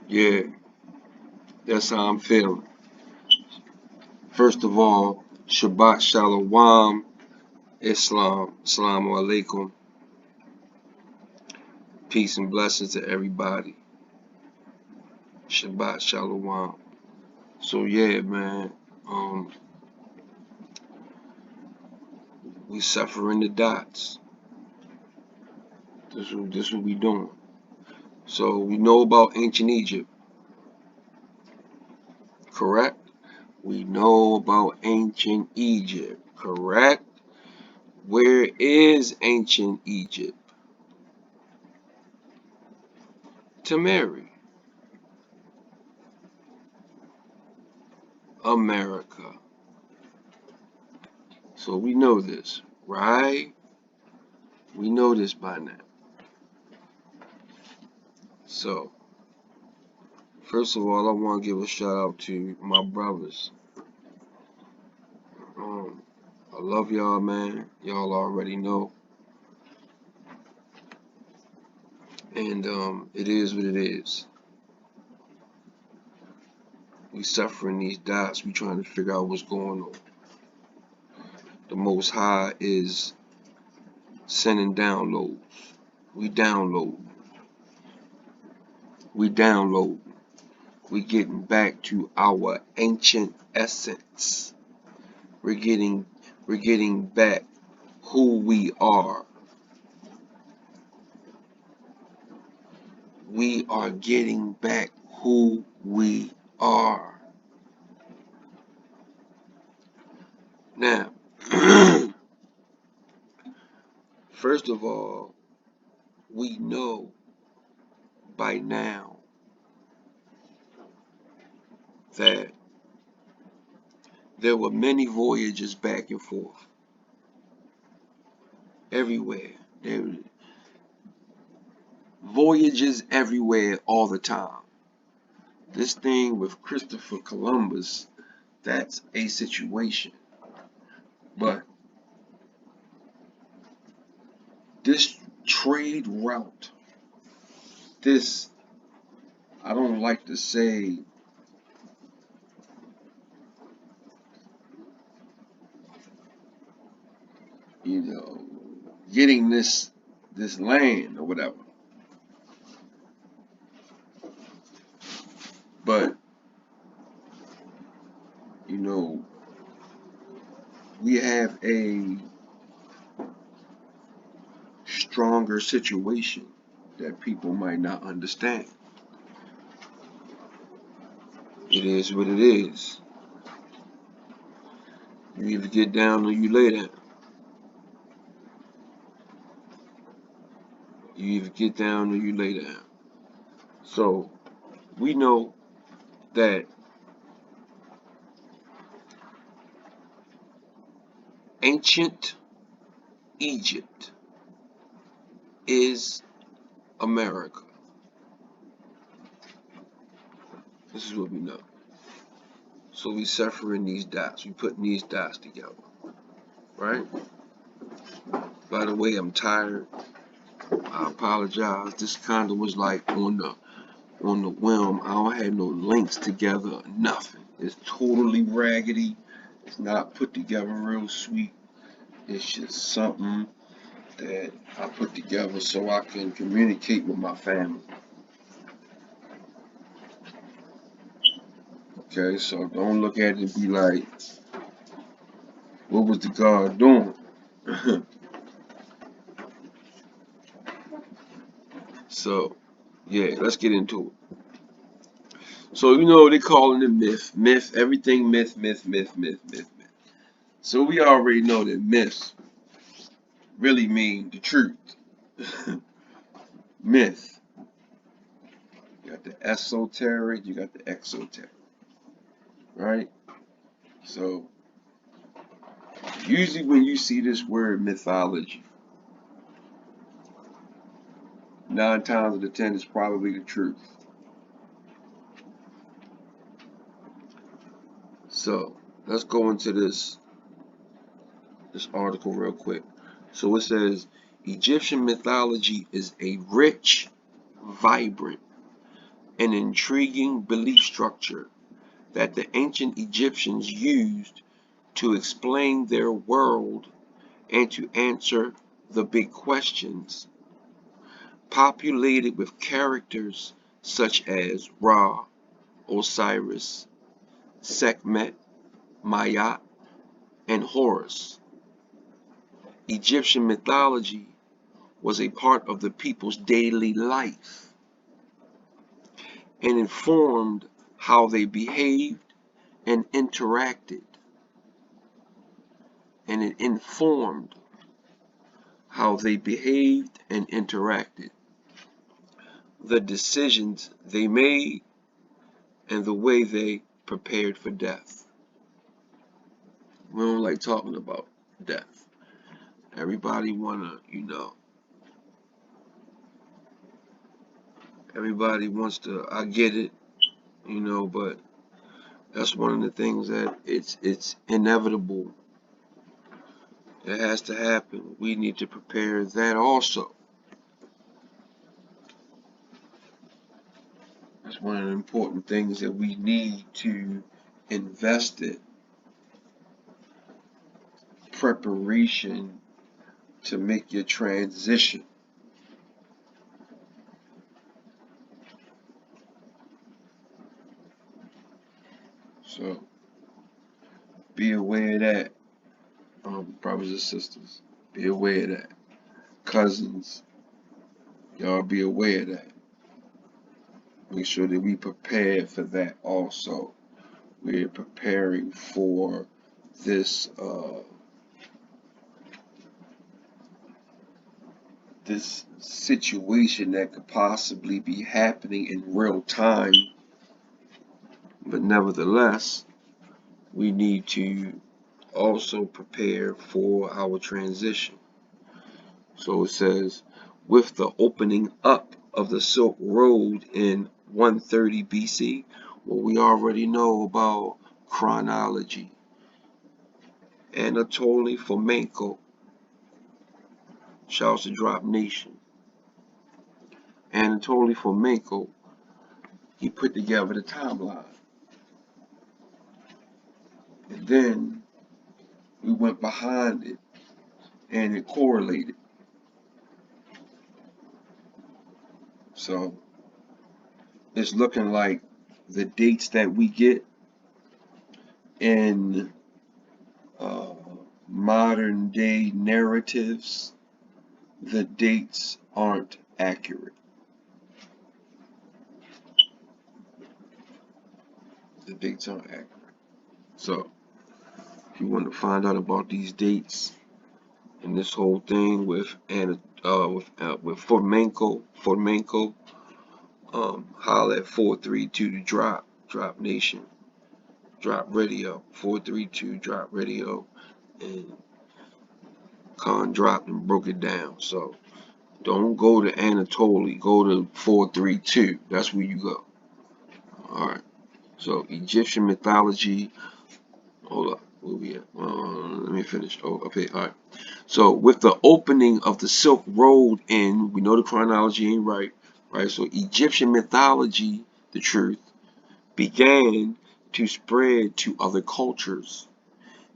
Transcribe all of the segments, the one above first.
Yeah, that's how I'm feeling. First of all, Shabbat Shalom, Islam, Assalamu Alaikum, peace and blessings to everybody. Shabbat Shalom. So yeah, man, um, we suffering the dots. This what we doing. So we know about ancient Egypt, correct? We know about ancient Egypt, correct? Where is ancient Egypt? Tamari, America. So we know this, right? We know this by now. So, first of all, I want to give a shout out to my brothers. Um, I love y'all, man. Y'all already know. And it is what it is. We suffering these dots. We trying to figure out what's going on. The Most High is sending downloads. We download. We download. We getting back to our ancient essence. We're getting back who we are. We are getting back who we are. Now, first of all, we know by now that there were many voyages back and forth everywhere. There were voyages everywhere all the time. This thing with Christopher Columbus, that's a situation. But this trade route, this, I don't like to say, you know, getting this land or whatever. But, you know, we have a stronger situation that people might not understand. It is what it is. You either get down or you lay down. You either get down or you lay down. So we know that ancient Egypt is America. This is what we know. So we suffering these dots. We putting these dots together, right? By the way, I'm tired. I apologize. This kind of was like on the whim. I don't have no links together, nothing. It's totally raggedy. It's not put together real sweet. It's just something that I put together so I can communicate with my family. Okay, so don't look at it and be like, what was the God doing? So, yeah, let's get into it. So, they calling it myth, everything myth. So we already know that myths really mean the truth. Myth. You got the esoteric, you got the exoteric, right? So usually when you see this word mythology, 9 times out of 10 is probably the truth. So let's go into this article real quick. So it says Egyptian mythology is a rich, vibrant, an intriguing belief structure that the ancient Egyptians used to explain their world and to answer the big questions, populated with characters such as Ra, Osiris, Sekhmet, Maat, and Horus. Egyptian mythology was a part of the people's daily life and informed how they behaved and interacted. And it informed how they behaved and interacted, the decisions they made, and the way they prepared for death. We don't like talking about death. Everybody wanna, everybody wants to, I get it, but that's one of the things that it's inevitable. It has to happen. We need to prepare that also. That's one of the important things that we need to invest in. Preparation to make your transition. So be aware of that, brothers and sisters. Be aware of that. Cousins, y'all be aware of that. Make sure that we prepare for that also. We're preparing for this this situation that could possibly be happening in real time, but nevertheless, we need to also prepare for our transition. So it says, with the opening up of the Silk Road in 130 BC, well, we already know about chronology. Anatoly Fomenko, shouts to Drop Nation. Anatoly Fomenko, he put together the timeline. And then we went behind it and it correlated. So it's looking like the dates that we get in modern day narratives, the dates aren't accurate. The dates aren't accurate. So if you want to find out about these dates and this whole thing with Fomenko, holla at 432 to drop nation, drop radio, 432 drop radio, and Khan dropped and broke it down. So don't go to Anatoly, go to 432. That's where you go. Alright. So Egyptian mythology. Hold up. Where we at? Let me finish. Oh, okay. Alright. So with the opening of the Silk Road in, we know the chronology ain't right. Right? So Egyptian mythology, the truth, began to spread to other cultures,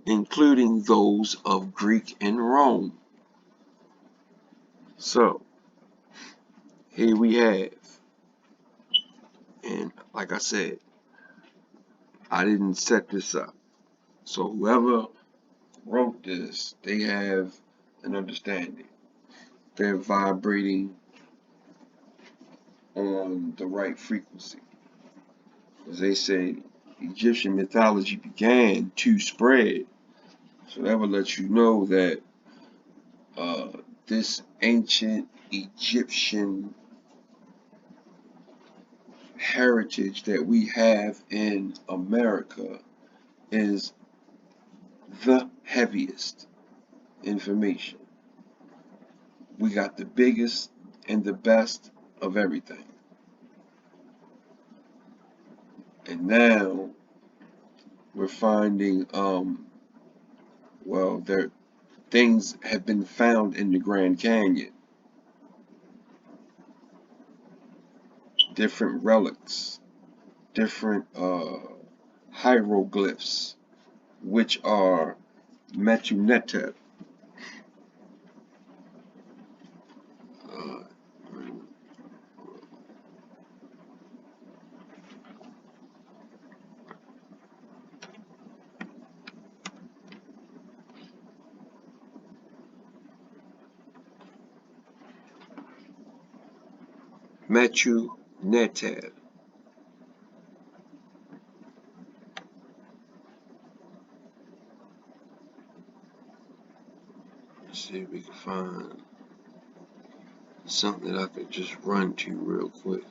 including those of Greek and Rome. So here we have, and like I said, I didn't set this up. So whoever wrote this, they have an understanding. They're vibrating on the right frequency. As they say, Egyptian mythology began to spread. So that would let you know that this ancient Egyptian heritage that we have in America is the heaviest information. We got the biggest and the best of everything. And now we're finding, well, there things have been found in the Grand Canyon different relics, different hieroglyphs, which are Metunetet. Uh, Metunetet. Let's see if we can find something that I could just run to real quick.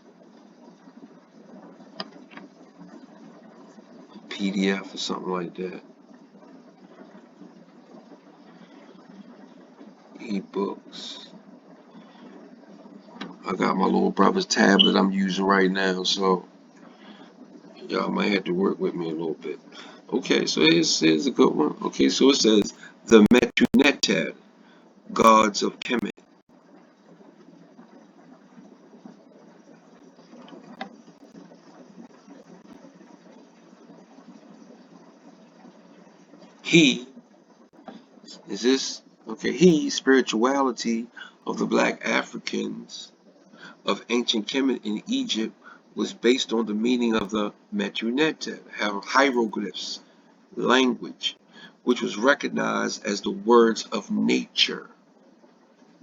PDF or something like that. Ebooks. I got my little brother's tablet I'm using right now, so y'all might have to work with me a little bit. Okay, so here's a good one. Okay, so it says the Metunetet, gods of Kemet. He is this okay? He spirituality of the black Africans of ancient Kemet in Egypt was based on the meaning of the Metunetet, hieroglyphs, language, which was recognized as the words of nature.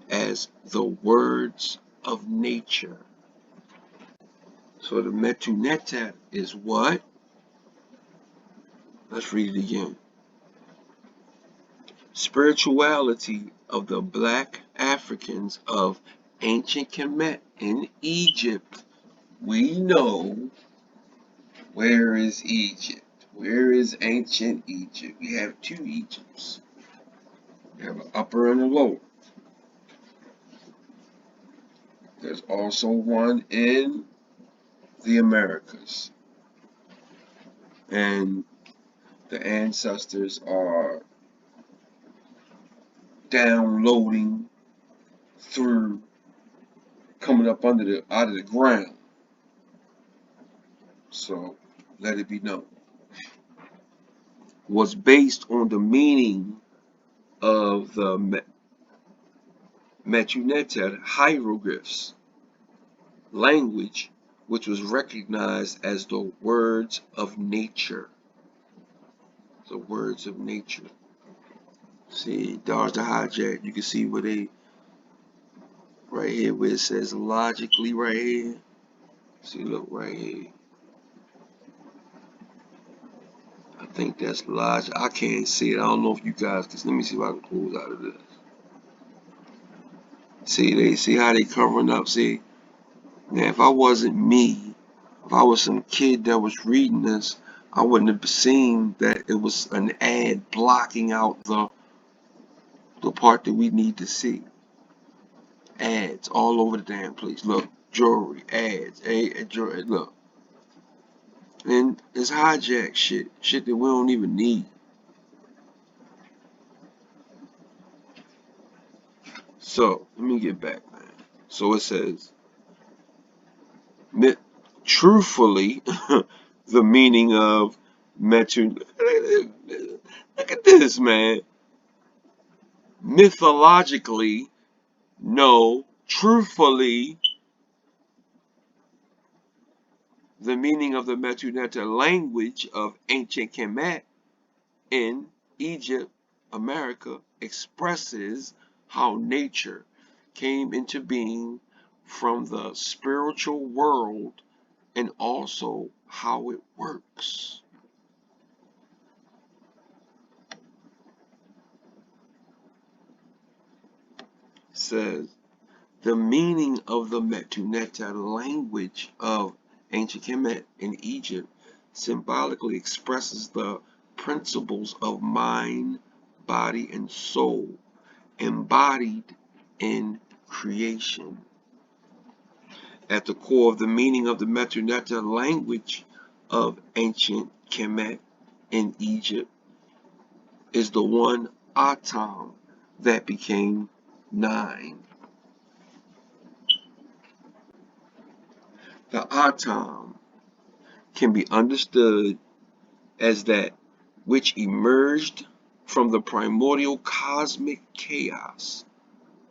As the words of nature. So the Metunetet is what? Let's read it again. Spirituality of the black Africans of ancient Kemet in Egypt. We know where is Egypt. Where is ancient Egypt? We have two Egypts. We have an upper and a lower. There's also one in the Americas. And the ancestors are downloading through coming up out of the ground. So let it be known. Was based on the meaning of the Metunetet hieroglyphs, language which was recognized as the words of nature. The words of nature. See, dodge the hijack. You can see where they, right here where it says logically right here. See, look right here. I think that's logic. I can't see it. I don't know if you guys can. Let me see if I can close out of this. See how they covering up. See, now if I wasn't me, if I was some kid that was reading this, I wouldn't have seen that it was an ad blocking out the part that we need to see. Ads all over the damn place. Look, jewelry, ads, jewelry, look. And it's hijack shit that we don't even need. So, let me get back, man. So it says, truthfully, the meaning of metu. Look at this, man. Mythologically, no. Truthfully, the meaning of the Metunetet language of ancient Kemet in Egypt, America, expresses how nature came into being from the spiritual world and also how it works. It says the meaning of the Metunetet language of ancient Kemet in Egypt symbolically expresses the principles of mind, body, and soul embodied in creation. At the core of the meaning of the Metunetet language of ancient Kemet in Egypt is the one atom that became 9. The atom can be understood as that which emerged from the primordial cosmic chaos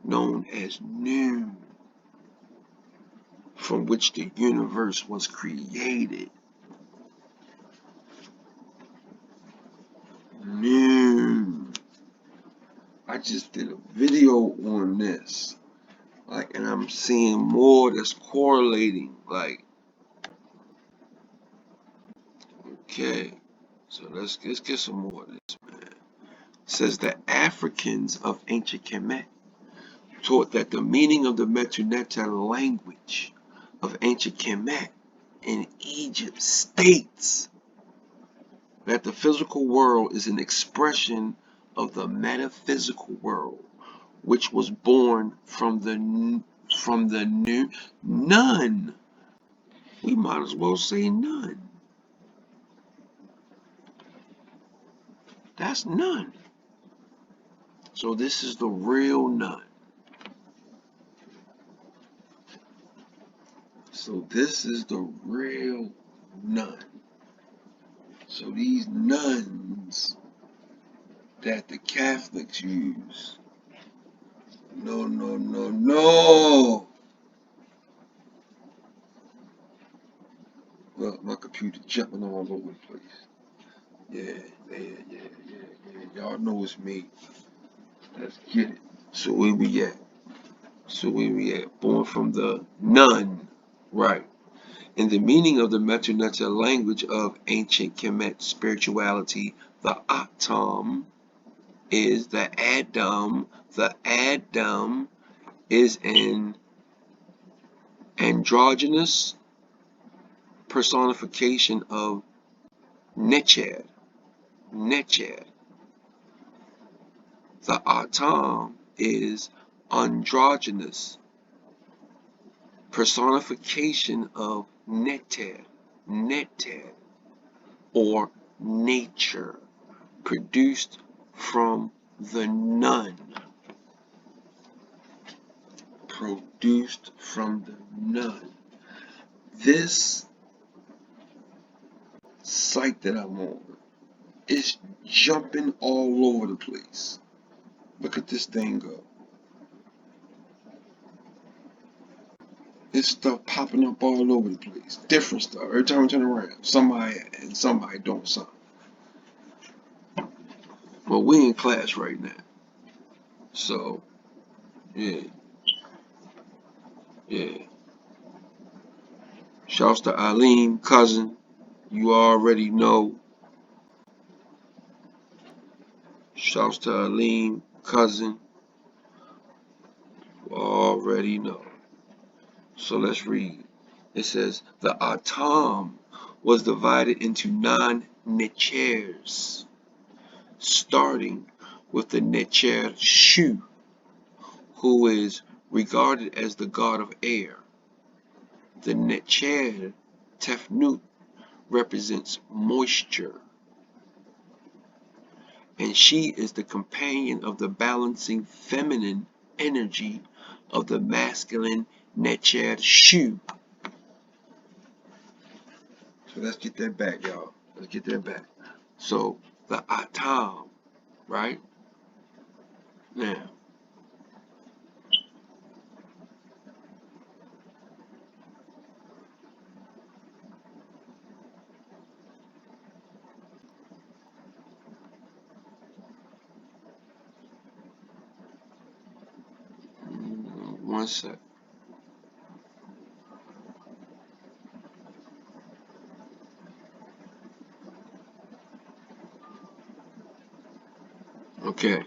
known as noon, from which the universe was created. Noon. I just did a video on this, and I'm seeing more that's correlating, okay, so let's get some more of this, man. It says the Africans of ancient Kemet taught that the meaning of the Metu Neter language of ancient Kemet in Egypt states that the physical world is an expression of the metaphysical world, which was born from the new none. We might as well say none. That's none. So this is the real none. So this is the real none. So these nuns that the Catholics use, no, no, no, no. Look, my computer jumping all over the place. Yeah. Y'all know it's me. Let's get it. So where we at? Born from the none, right? In the meaning of the Metu Neter language of ancient Kemet spirituality, the atom is the Adam. The Adam is an androgynous personification of Neched. Neched. The atom is androgynous personification of Neter. Neter, or nature, produced from the none. Produced from the none. This site that I'm on is jumping all over the place. Look at this thing go. This stuff popping up all over the place. Different stuff. Every time I turn around, somebody doing something. Well, we in class right now. So, yeah. Shouts to Eileen, cousin. You already know. Shouts to Eileen, cousin. You already know. So let's read. It says, the atom was divided into 9 nechers, starting with the necher Shu, who is regarded as the god of air. The necher Tefnut represents moisture, and she is the companion of the balancing feminine energy of the masculine necher Shu. So let's get that back, y'all. Let's get that back. So the atom, right? Now, one sec. Okay.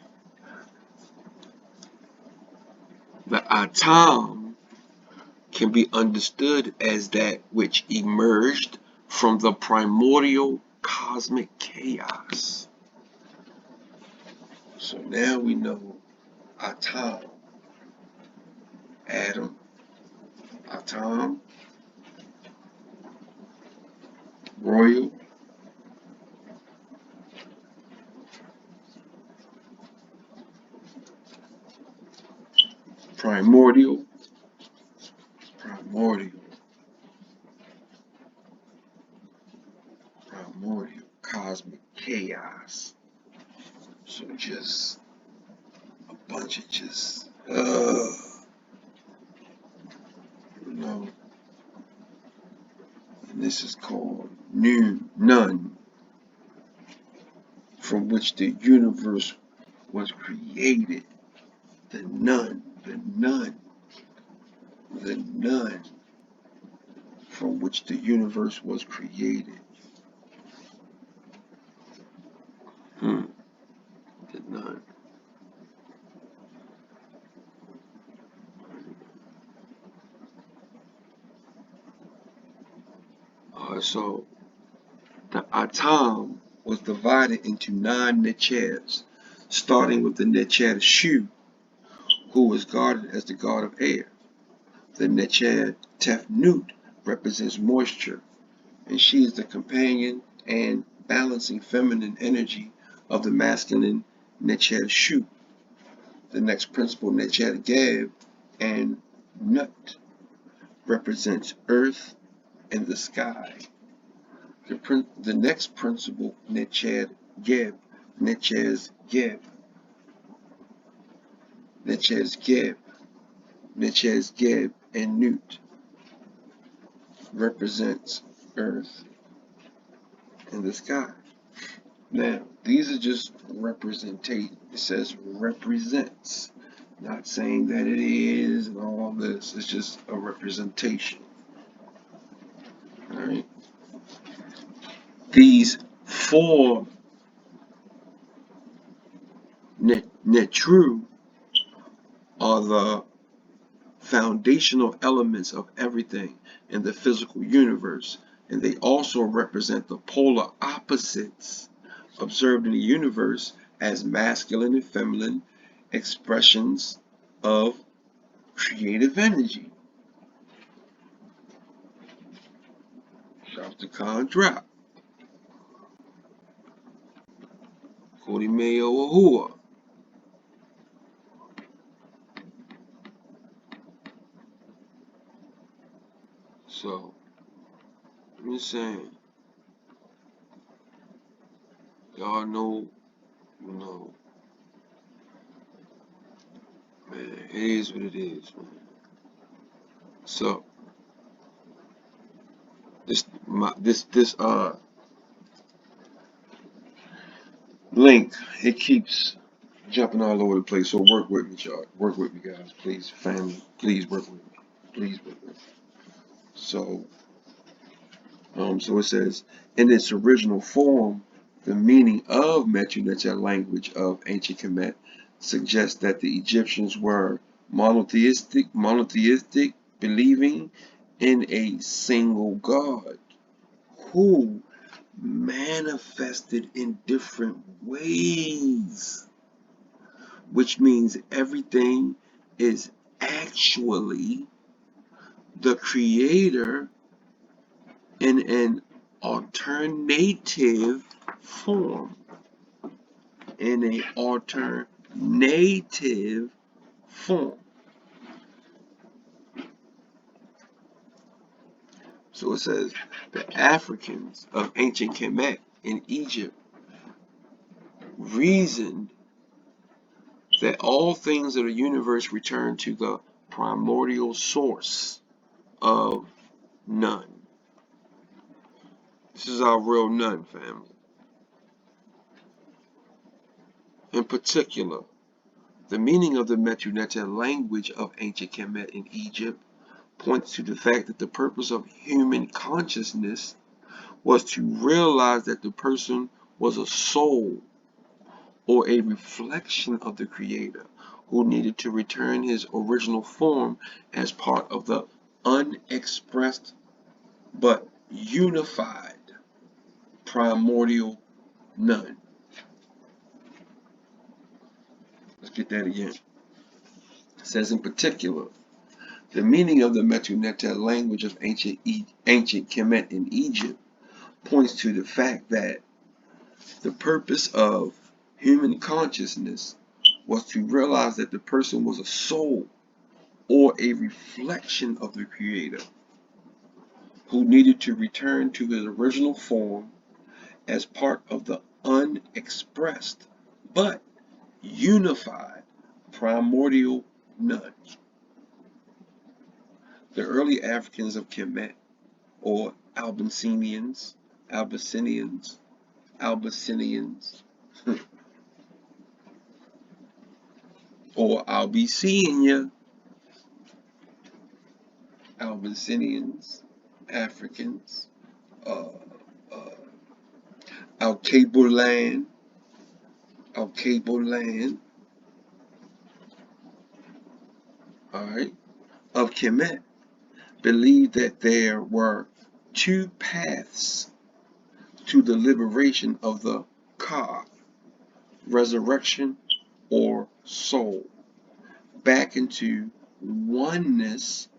The atom can be understood as that which emerged from the primordial cosmic chaos. So now we know atom, atom, atom, royal, primordial, primordial cosmic chaos. So just a bunch of just, and this is called none, from which the universe was created. The none, from which the universe was created. The none. So the atom was divided into 9 netchers, starting with the netcher Shu, who was guarded as the god of air. The netcher Tefnut represents moisture, and she is the companion and balancing feminine energy of the masculine netcher Shu. The next principle, netcher Geb and Nut, represents earth and the sky. The next principle, Netchez Geb, and Nut, represents earth and the sky. Now, these are just representation. It says represents, not saying that it is and all this. It's just a representation. All right. These 4 Netru are the foundational elements of everything in the physical universe, and they also represent the polar opposites observed in the universe as masculine and feminine expressions of creative energy. Shout to Khan Drop. Cody Mayo Ahua. So, I'm just saying, y'all know, man, it is what it is, man. So, this link, it keeps jumping all over the place. So work with me, y'all. Work with me, guys. Please, family. Please work with me. Please work with me. So, so it says, in its original form, the meaning of Metu Neter language of ancient Kemet suggests that the Egyptians were monotheistic, believing in a single God who manifested in different ways, which means everything is actually the creator in an alternative form. So it says the Africans of ancient Kemet in Egypt reasoned that all things of the universe return to the primordial source of none. This is our real none, family. In particular, the meaning of the Metu Neter language of ancient Kemet in Egypt points to the fact that the purpose of human consciousness was to realize that the person was a soul or a reflection of the Creator who needed to return his original form as part of the unexpressed but unified primordial none. Let's get that again. It says in particular, the meaning of the Metu Neter language of ancient Kemet in Egypt points to the fact that the purpose of human consciousness was to realize that the person was a soul or a reflection of the Creator who needed to return to his original form as part of the unexpressed but unified primordial none. The early Africans of Kemet, or Abyssinians, Abyssinians, Abyssinians, or I'll be seeing ya, Abyssinians, Africans, uh, uh, Al-Cable Land, alright, of Kemet, believed that there were two paths to the liberation of the Ka, resurrection or soul, back into oneness,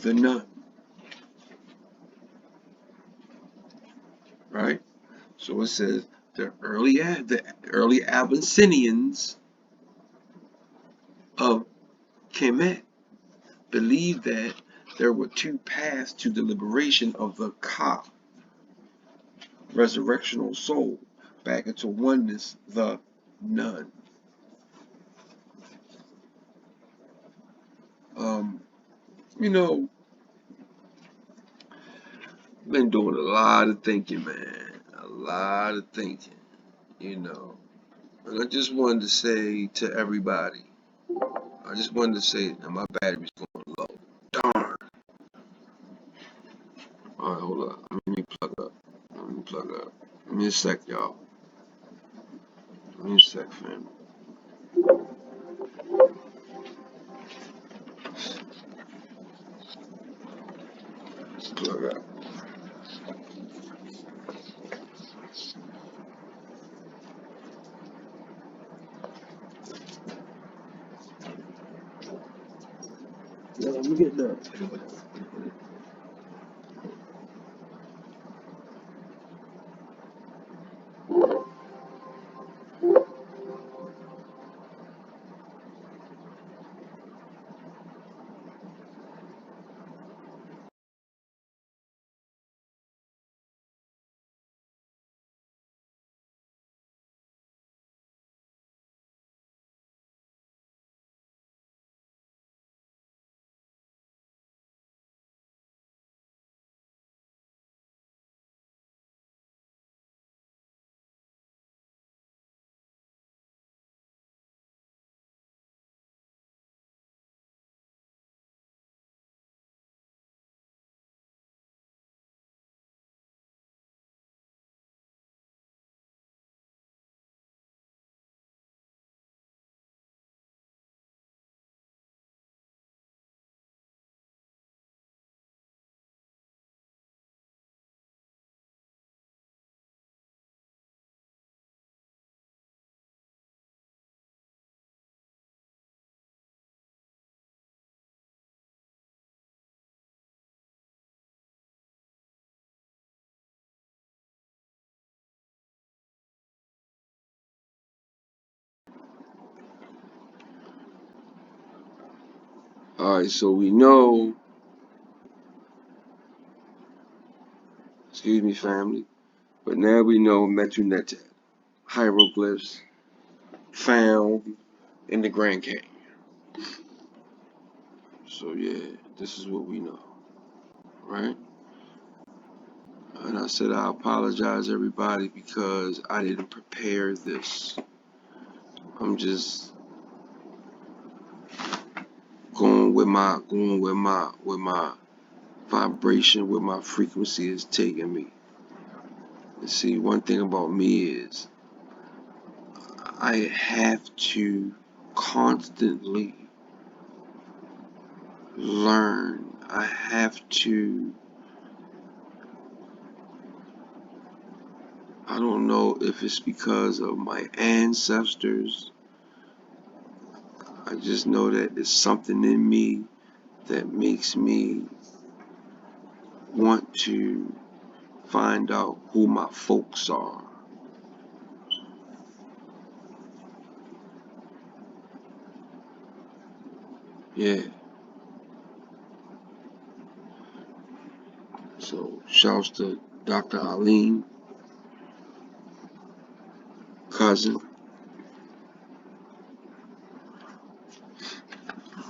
the none, right? So it says the early Abyssinians of Kemet believed that there were two paths to the liberation of the Ka, resurrectional soul, back into oneness, the none. You know, been doing a lot of thinking, man. A lot of thinking, you know. And I just wanted to say to everybody, and my battery's going low. Darn. Alright, hold up. Let me plug up. Give me a sec, y'all. Give me a sec, fam. Plug up. Yeah, let me get done. Alright, so we know, excuse me, family, but now we know Metunetet, hieroglyphs found in the Grand Canyon. So yeah, this is what we know, right? And I said I apologize, everybody, because I didn't prepare this. I'm just going with my vibration, where my frequency is taking me. And see, one thing about me is I have to constantly learn. I have to, I don't know if it's because of my ancestors. I just know that there's something in me that makes me want to find out who my folks are. Yeah. So shouts to Dr. Aline, cousin.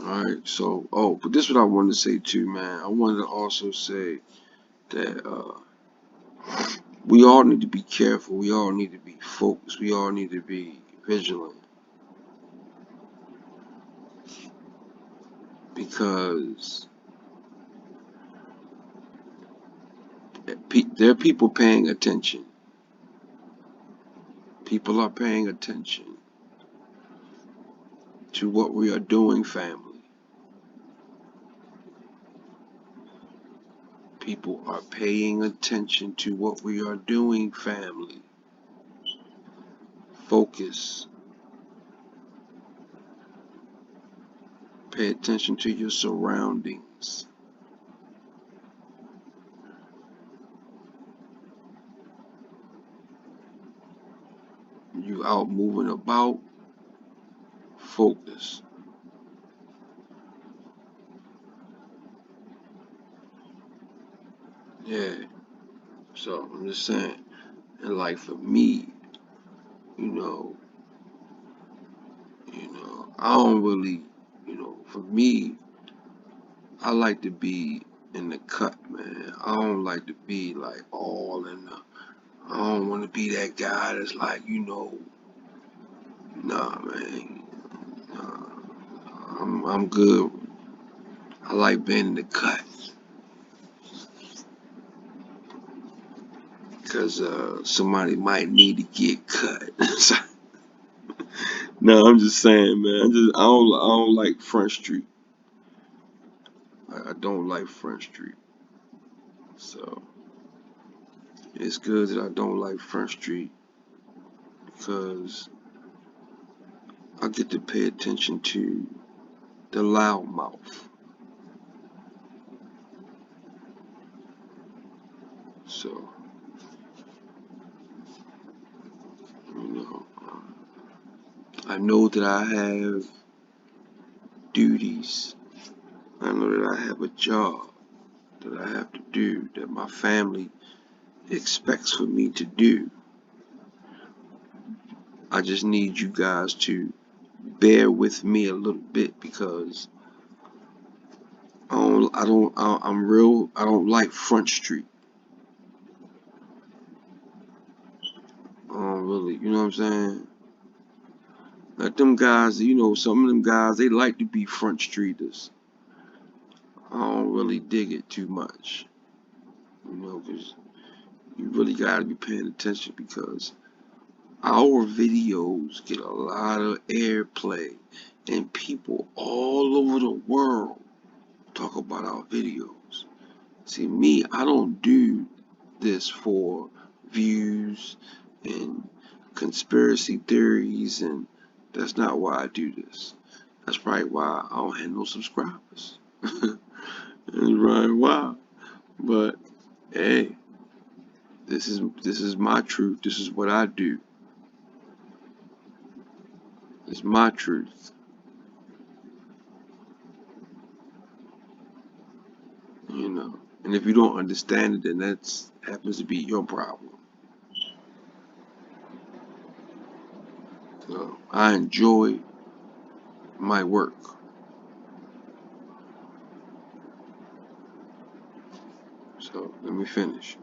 Alright, so, but this is what I wanted to say too, man. I wanted to also say that we all need to be careful. We all need to be focused. We all need to be vigilant. Because there are people paying attention. People are paying attention to what we are doing, family. People are paying attention to what we are doing, family. Focus. Pay attention to your surroundings. You out moving about, focus. Yeah. So I'm just saying, and like for me, you know, I don't really, for me, I like to be in the cut, man. I don't like to be like all in the. I don't want to be that guy that's like, nah, man. Nah, I'm good. I like being in the cut because somebody might need to get cut. No, I'm just saying, man. I don't like Front Street. I don't like Front Street. So it's good that I don't like Front Street because I get to pay attention to the loudmouth. So, you know, I know that I have duties. I know that I have a job that I have to do, that my family expects for me to do. I just need you guys to bear with me a little bit because I don't like Front Street. I don't really, you know what I'm saying? Like them guys, some of them guys, they like to be Front Streeters. I don't really dig it too much, because you really gotta be paying attention because our videos get a lot of airplay and people all over the world talk about our videos. See, me, I don't do this for views and conspiracy theories, and that's not why I do this. That's probably why I don't have no subscribers. That's right, why. But hey, this is my truth. This is what I do. It's my truth. And if you don't understand it, then that's happens to be your problem. So I enjoy my work. So let me finish.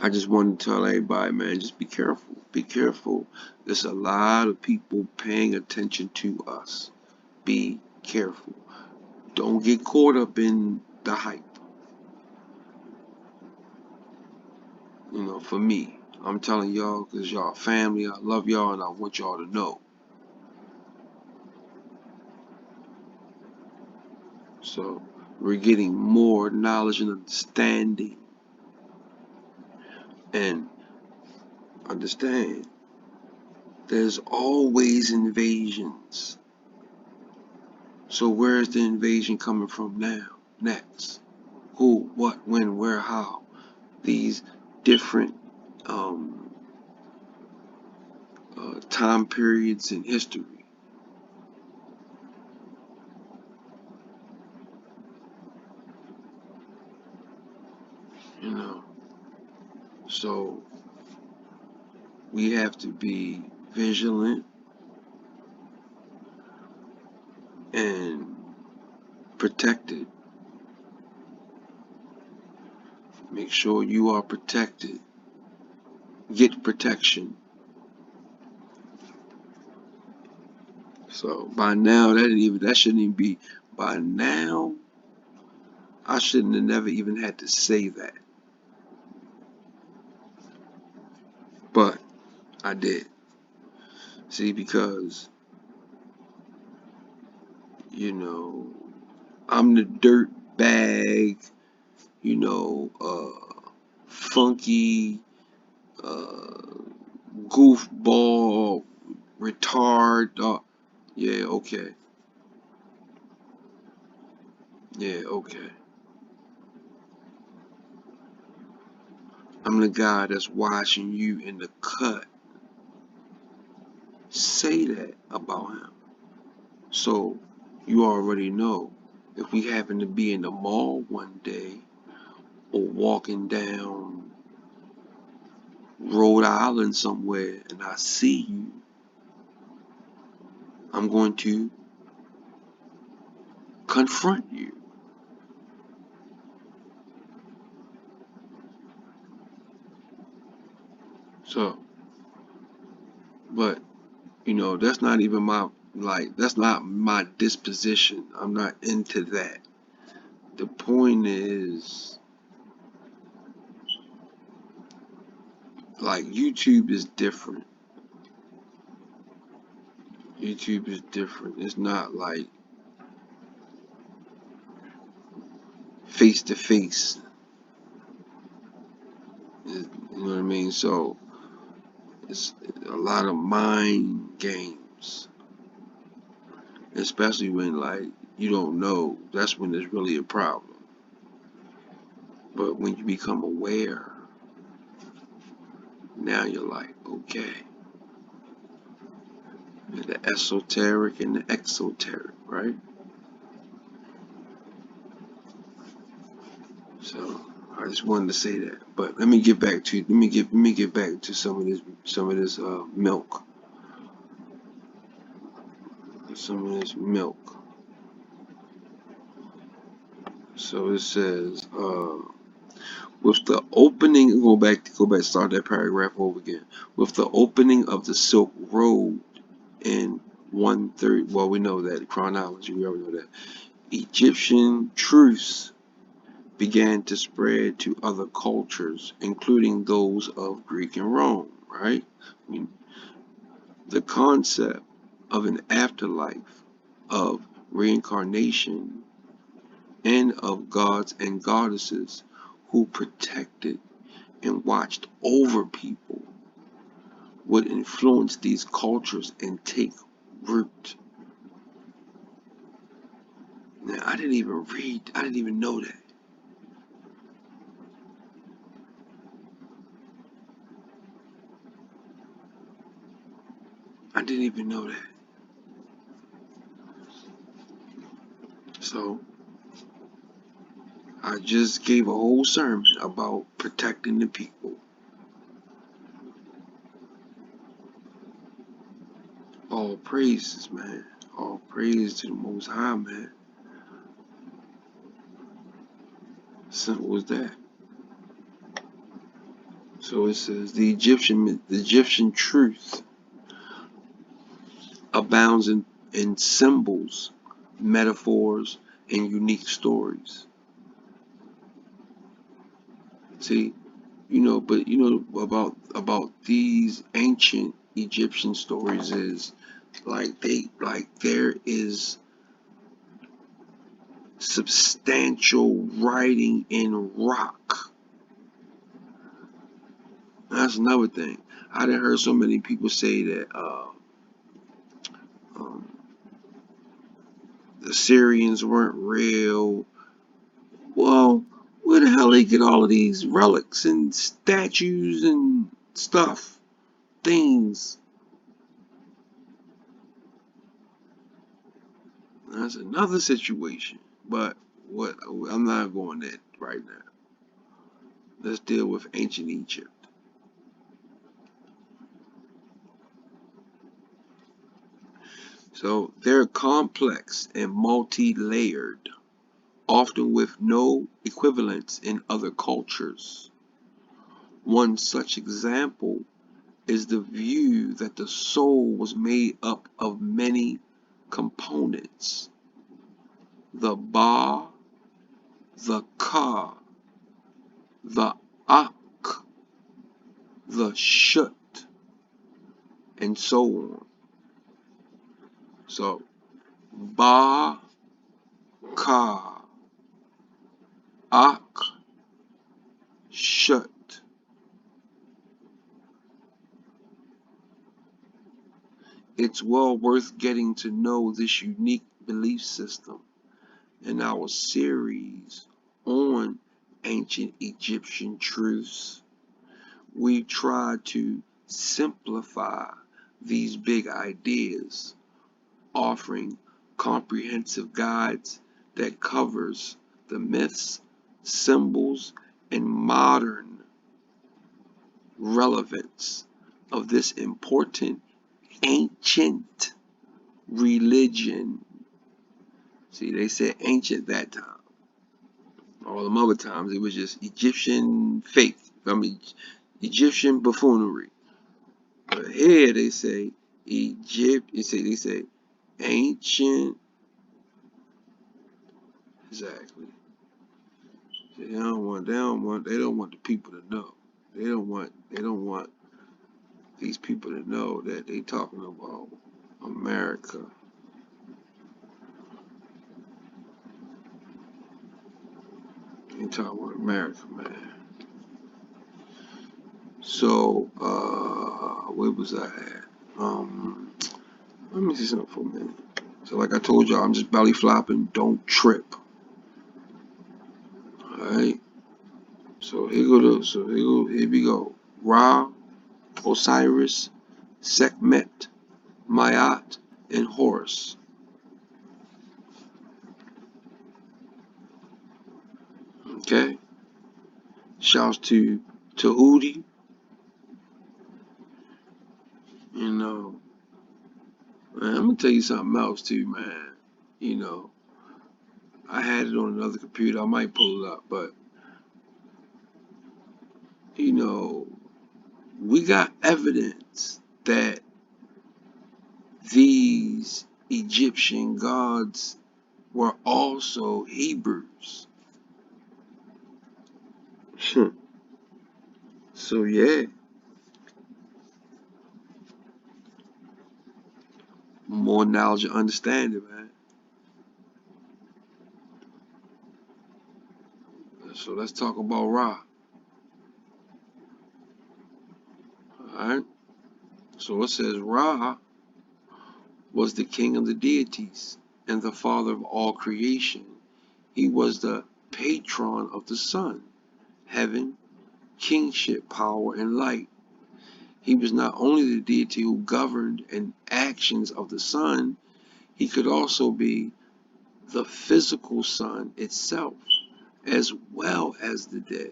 I just want to tell everybody, man, just be careful. Be careful. There's a lot of people paying attention to us. Be careful. Don't get caught up in the hype. For me, I'm telling y'all because y'all family. I love y'all and I want y'all to know. So we're getting more knowledge and understanding. And understand, there's always invasions. So where's the invasion coming from now? Next? Who, what, when, where, how? These different um, time periods in history. You know. So we have to be vigilant and protected. Make sure you are protected. Get protection. So by now, that shouldn't even be. By now, I shouldn't have never even had to say that, but I did. See, because you know, I'm the dirt bag, funky, uh, goofball, retard. Yeah, okay. Yeah, okay. I'm the guy that's watching you in the cut. Say that about him. So you already know. If we happen to be in the mall one day or walking down Rhode Island somewhere and I see you, I'm going to confront you. So, but that's not even that's not my disposition. I'm not into that. The point is, like, YouTube is different. YouTube is different. It's not like face to face. You know what I mean? So it's a lot of mind games, especially when like you don't know. That's when there's really a problem. But when you become aware, now you're like, okay, the esoteric and the exoteric, right? So I just wanted to say that. But let me get back to some of this milk. Some of this milk. So it says, with the opening, go back, start that paragraph over again. With the opening of the Silk Road in 130, well, we know that chronology, we already know that. Egyptian truths began to spread to other cultures, including those of Greek and Rome, right? I mean, the concept of an afterlife, of reincarnation, and of gods and goddesses who protected and watched over people would influence these cultures and take root. Now, I didn't even know that. I didn't even know that. So, I just gave a whole sermon about protecting the people. All praises, man. All praise to the Most High, man. Simple as that. So it says the Egyptian truth abounds in symbols, metaphors, and unique stories. See, but about these ancient Egyptian stories is like there is substantial writing in rock. That's another thing. I done heard so many people say that um, the Syrians weren't real. Well, where the hell they get all of these relics and statues and stuff, things? That's another situation. But what I'm not going there right now. Let's deal with ancient Egypt. So they're complex and multi-layered, often with no equivalents in other cultures. One such example is the view that the soul was made up of many components: the Ba, the Ka, the Ak, the Shut, and so on. So, Ba, Ka, Ak, Shut. It's well worth getting to know this unique belief system in our series on ancient Egyptian truths. We try to simplify these big ideas, offering comprehensive guides that covers the myths, symbols, and modern relevance of this important ancient religion. See, they said ancient that time. All them other times it was just Egyptian faith. I mean, Egyptian buffoonery. But here they say Egypt. They say ancient. Exactly. They don't want. They don't want. They don't want the people to know. They don't want. They don't want these people to know that they talking about America. They talking about America, man. So, where was I at? Let me see something for a minute. So, like I told y'all, I'm just belly flopping. Don't trip. All right. So here we go. Ra, Osiris, Sekhmet, Maat, and Horus. Okay. Shouts to Tahuti. You know, man, I'm gonna tell you something else too, man. You know, I had it on another computer. I might pull it up, but you know, we got evidence that these Egyptian gods were also Hebrews. So yeah, more knowledge and understanding, man. So let's talk about Ra. Alright. So it says Ra was the king of the deities and the father of all creation. He was the patron of the sun, heaven, kingship, power, and light. He was not only the deity who governed the actions of the sun, he could also be the physical sun itself, as well as the day.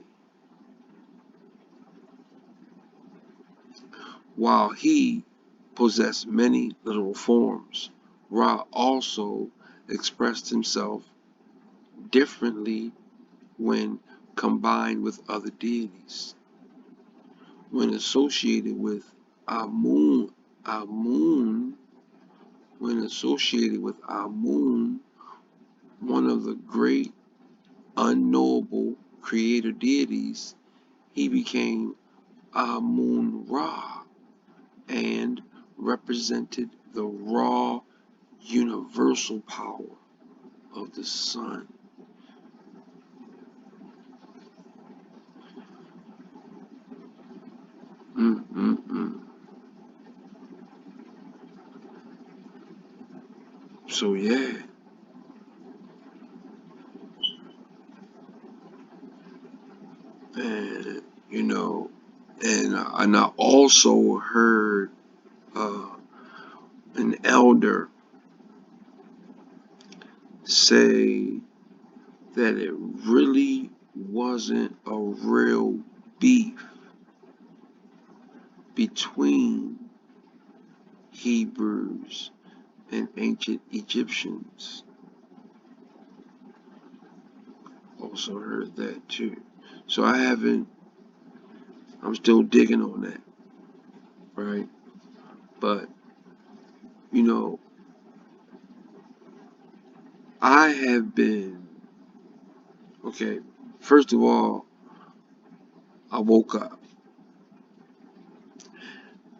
While he possessed many literal forms, Ra also expressed himself differently when combined with other deities. When associated with Amun, Amun, when associated with Amun, one of the great unknowable creator deities, he became Amun Ra and represented the raw universal power of the sun. Mm-mm-mm. So yeah, and you know, and I also heard uh, an elder say that it really wasn't a real beef between Hebrews and ancient Egyptians also heard that too. So I'm still digging on that, right? But, you know, I have been, okay, first of all, I woke up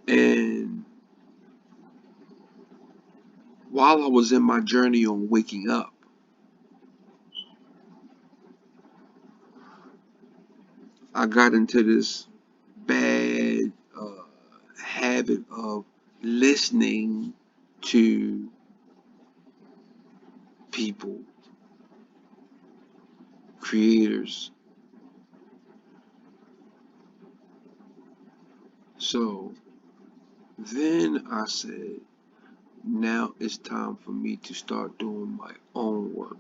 and while I was in my journey on waking up, I got into this bad habit of listening to people, creators. So then I said, now it's time for me to start doing my own work.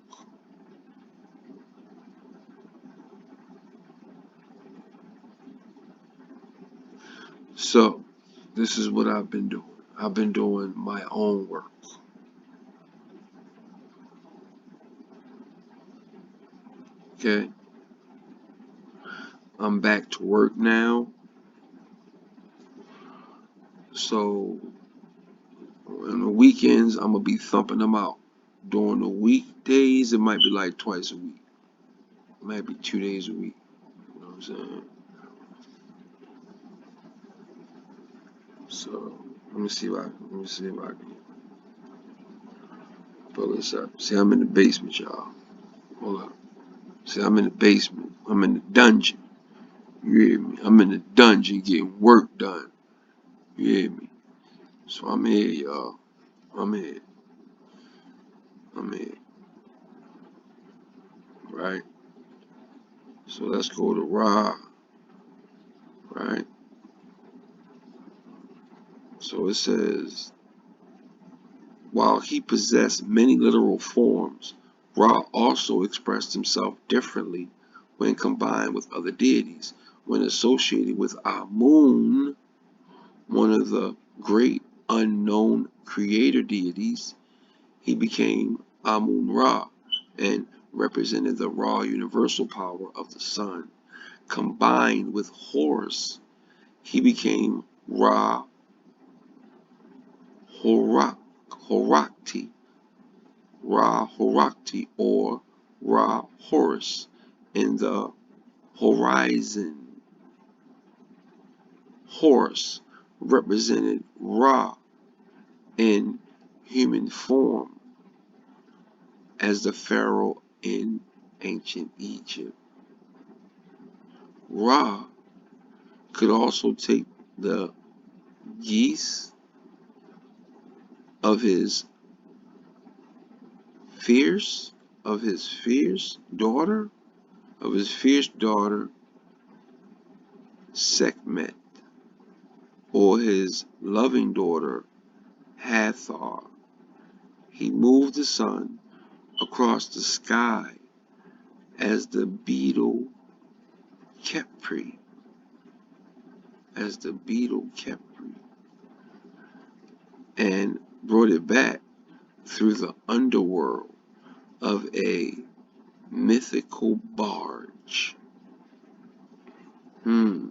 So this is what I've been doing. I've been doing my own work. Okay, I'm back to work now. So on the weekends, I'm gonna be thumping them out. During the weekdays, it might be like twice a week. It might be 2 days a week. You know what I'm saying? So let me see if I can pull this up. See, I'm in the basement, y'all. Hold up. See, I'm in the basement. I'm in the dungeon. You hear me? I'm in the dungeon getting work done. You hear me? So I'm here, y'all. I'm here. I'm here. Right? So let's go to Ra. Right? So it says, while he possessed many literal forms, Ra also expressed himself differently when combined with other deities. When associated with Amun, one of the great unknown creator deities, he became Amun Ra and represented the raw universal power of the sun. Combined with Horus, he became Ra Horakti, Ra Horakti, or Ra Horus in the horizon. Horus represented Ra in human form as the pharaoh in ancient Egypt. Ra could also take the geese of his fierce of his fierce daughter Sekhmet, or his loving daughter Hathor. He moved the sun across the sky as the beetle Khepri, and brought it back through the underworld of a mythical barge. Hmm.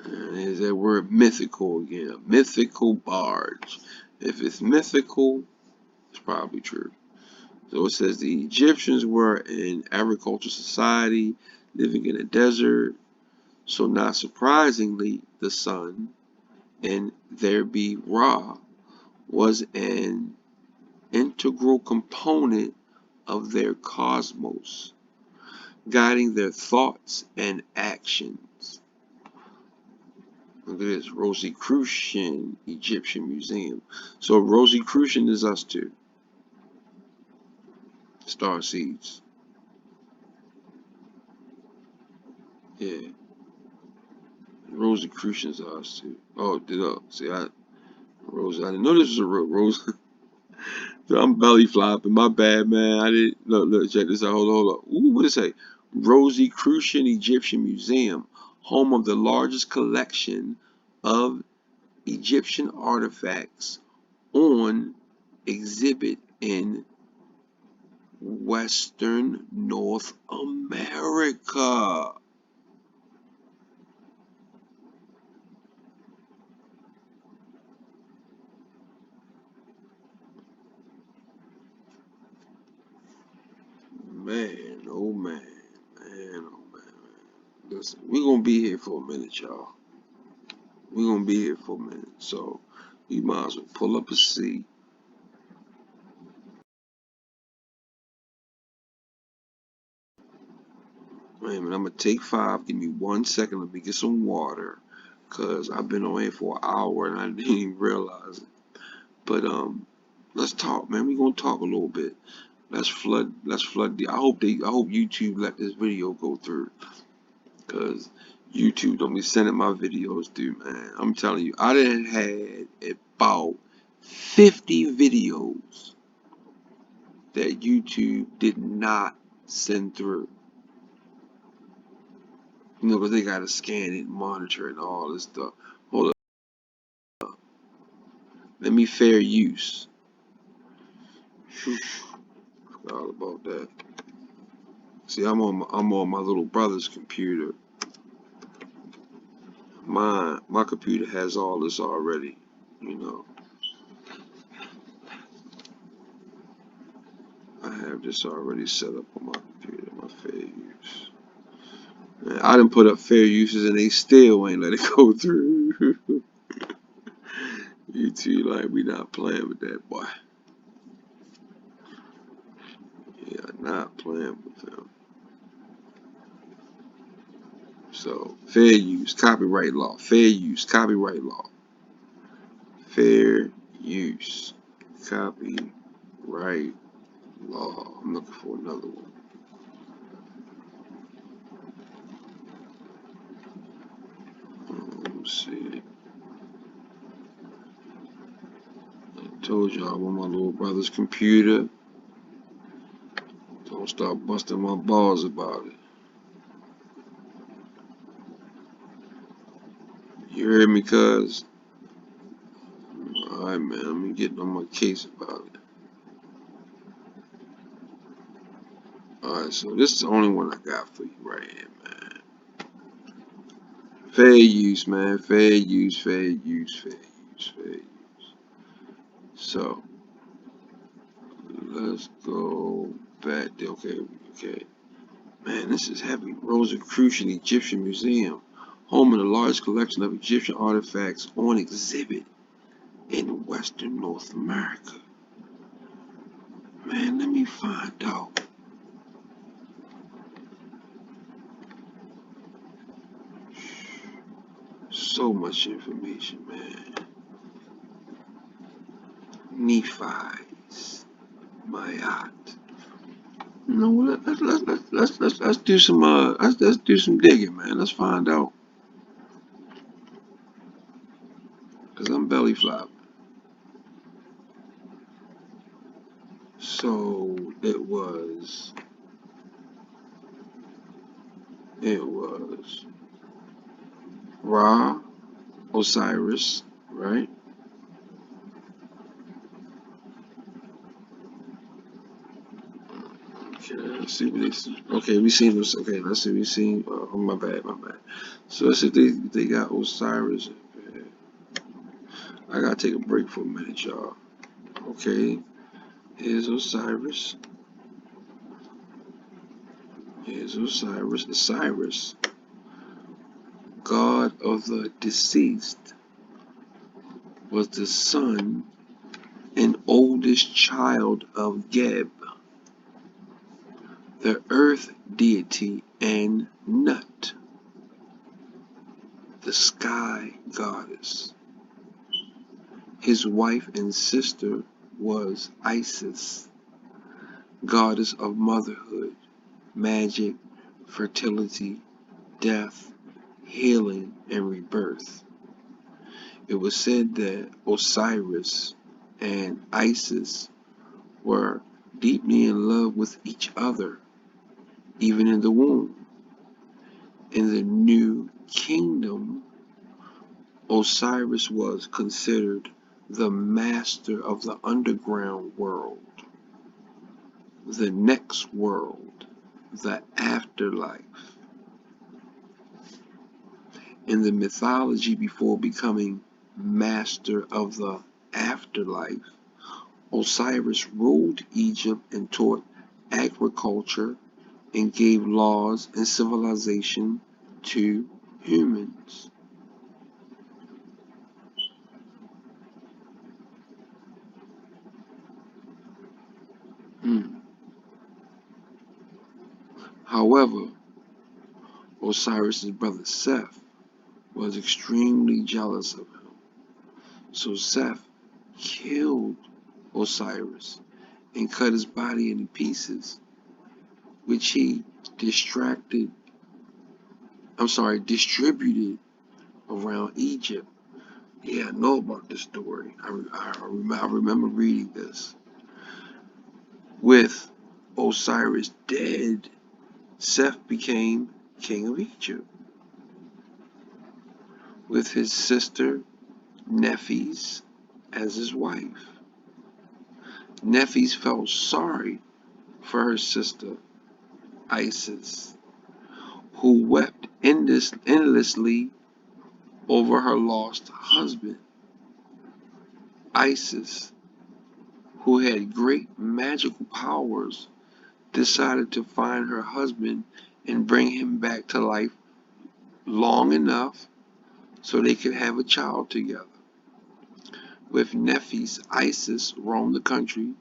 And there's that word mythical again. A mythical barge. If it's mythical, it's probably true. So it says the Egyptians were an agricultural society living in a desert. So not surprisingly, the sun, and there be Ra, was an integral component of their cosmos, guiding their thoughts and actions. Look at this, Rosicrucian Egyptian Museum. So Rosicrucian is us too. Star seeds. Yeah. Rosicrucians are us too. Oh, see, I didn't know this was a Rose. So I'm belly flopping. My bad, man. I didn't. Look, check this out. Hold up. Ooh, what did it say? Rosicrucian Egyptian Museum, home of the largest collection of Egyptian artifacts on exhibit in Western North America. Man, oh man, man, oh man. Listen, we're gonna be here for a minute, y'all. We're gonna be here for a minute, so we might as well pull up a seat. Wait a minute, I'm gonna take 5. Give me 1 second. Let me get some water, cause I've been on here for an hour and I didn't even realize it. But let's talk, man. We're gonna talk a little bit. Let's flood. I hope YouTube let this video go through, cause YouTube don't be sending my videos through, man. I'm telling you, I done had about 50 videos that YouTube did not send through. You know, because they gotta scan it, monitor it, and all this stuff. Hold up, let me fair use. Whew, forgot all about that. See, I'm on my little brother's computer. My computer has all this already. You know, I have this already set up on my computer. My fair use. Man, I done put up fair uses and they still ain't let it go through. YouTube like we not playing with that boy. Yeah, not playing with them. So fair use, copyright law, fair use, copyright law, fair use, copyright law. I'm looking for another one. Let's see. I told y'all I'm on my little brother's computer. Don't start busting my balls about it. You heard me, cuz? Alright, man, I'm getting on my case about it. Alright, so this is the only one I got for you right here, man. Fair use, man. Fair use, fair use, fair use, fair use. So, let's go back there. Okay, okay. Man, this is heavy. Rosicrucian Egyptian Museum, home of the largest collection of Egyptian artifacts on exhibit in Western North America. Man, let me find out. So much information, man. Nephi's, Maat. No, let's do some let's do some digging, man. Let's find out, cause I'm belly flopping. So it was Ra, Osiris, right? Okay, let's see what this. Okay, we seen this. Okay, let's see. We seen. Oh, my bad, my bad. So let's see. They got Osiris. Okay. I gotta take a break for a minute, y'all. Okay, here's Osiris. Here's Osiris. Osiris, god of the deceased, was the son and oldest child of Geb, the earth deity, and Nut, the sky goddess. His wife and sister was Isis, goddess of motherhood, magic, fertility, death, healing, and rebirth. It was said that Osiris and Isis were deeply in love with each other, even in the womb. In the new kingdom, Osiris was considered the master of the underground world, the next world, the afterlife. In the mythology before becoming master of the afterlife, Osiris ruled Egypt and taught agriculture and gave laws and civilization to humans. However, Osiris's brother Seth was extremely jealous of him. So Seth killed Osiris and cut his body into pieces, which he distributed around Egypt. Yeah, I know about this story. I remember reading this. With Osiris dead, Seth became king of Egypt, with his sister Nephis as his wife. Nephis felt sorry for her sister Isis, who wept endlessly over her lost husband. Isis, who had great magical powers, decided to find her husband and bring him back to life long enough so they could have a child together. With Nephis, Isis roamed the country,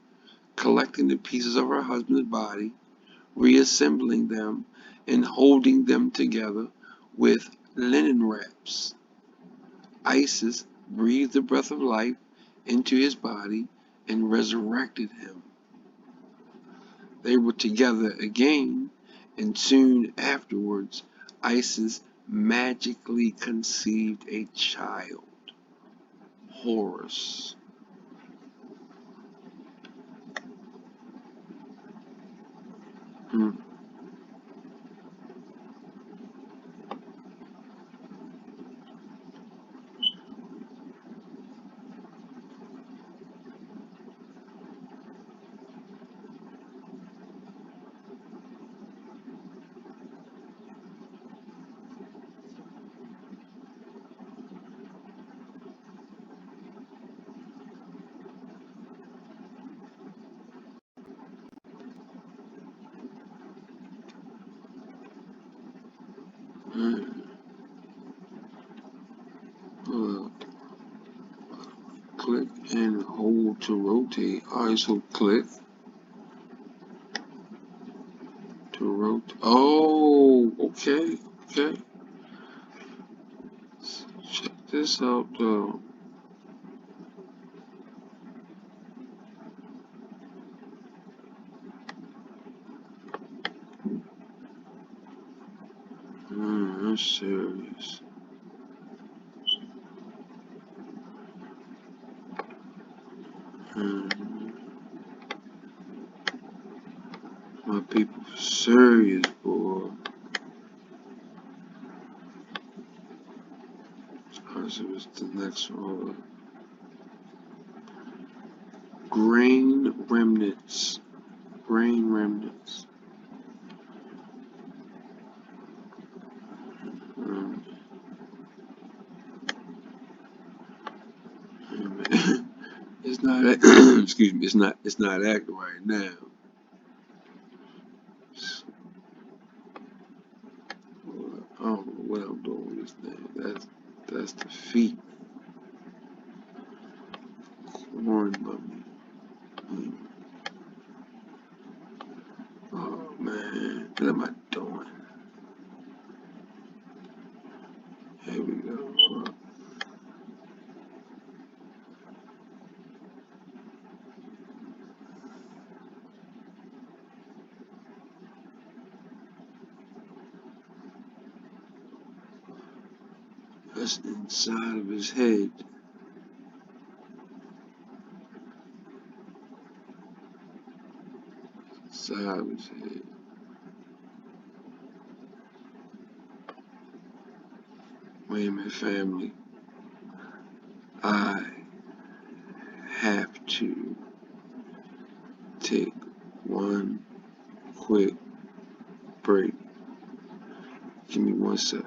collecting the pieces of her husband's body, reassembling them, and holding them together with linen wraps. Isis breathed the breath of life into his body and resurrected him. They were together again, and soon afterwards, Isis magically conceived a child, Horus. Hmm. Hmm. Uh, Click and hold to rotate. Alright, so click to rotate. Oh, okay, okay. Check this out though. That's serious. Hmm. My people serious, boy. Alright, so what's the next one? Grain remnants. Grain remnants. Um, it's not. Excuse me. It's not active right now. I don't know what I'm doing with this thing. That's the feet. Corn mummy. Oh man, what am I doing? Here we go. That's inside of his head. Inside of his head. Wait a minute, family. take one quick break. Give me 1 sec.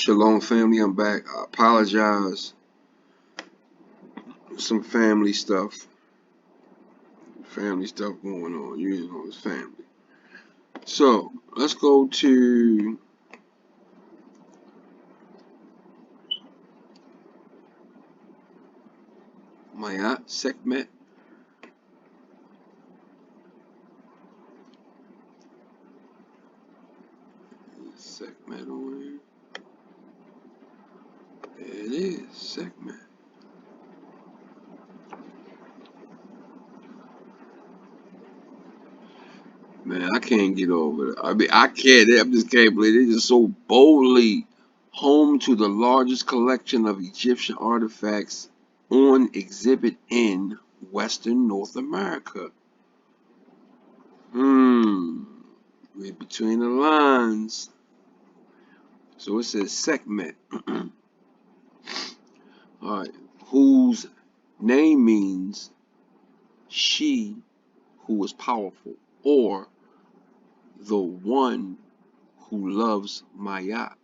Shalom family, I'm back. I apologize. Some family stuff. Family stuff going on. You know, it's family. So, let's go to Maat, Sekhmet. Sekhmet on here. There it is, Sekhmet. Man, I can't get over it. I mean, I just can't believe it. It's just so boldly home to the largest collection of Egyptian artifacts on exhibit in Western North America. Read between the lines. So it says Sekhmet. Alright. Whose name means she who is powerful, or the one who loves Maat,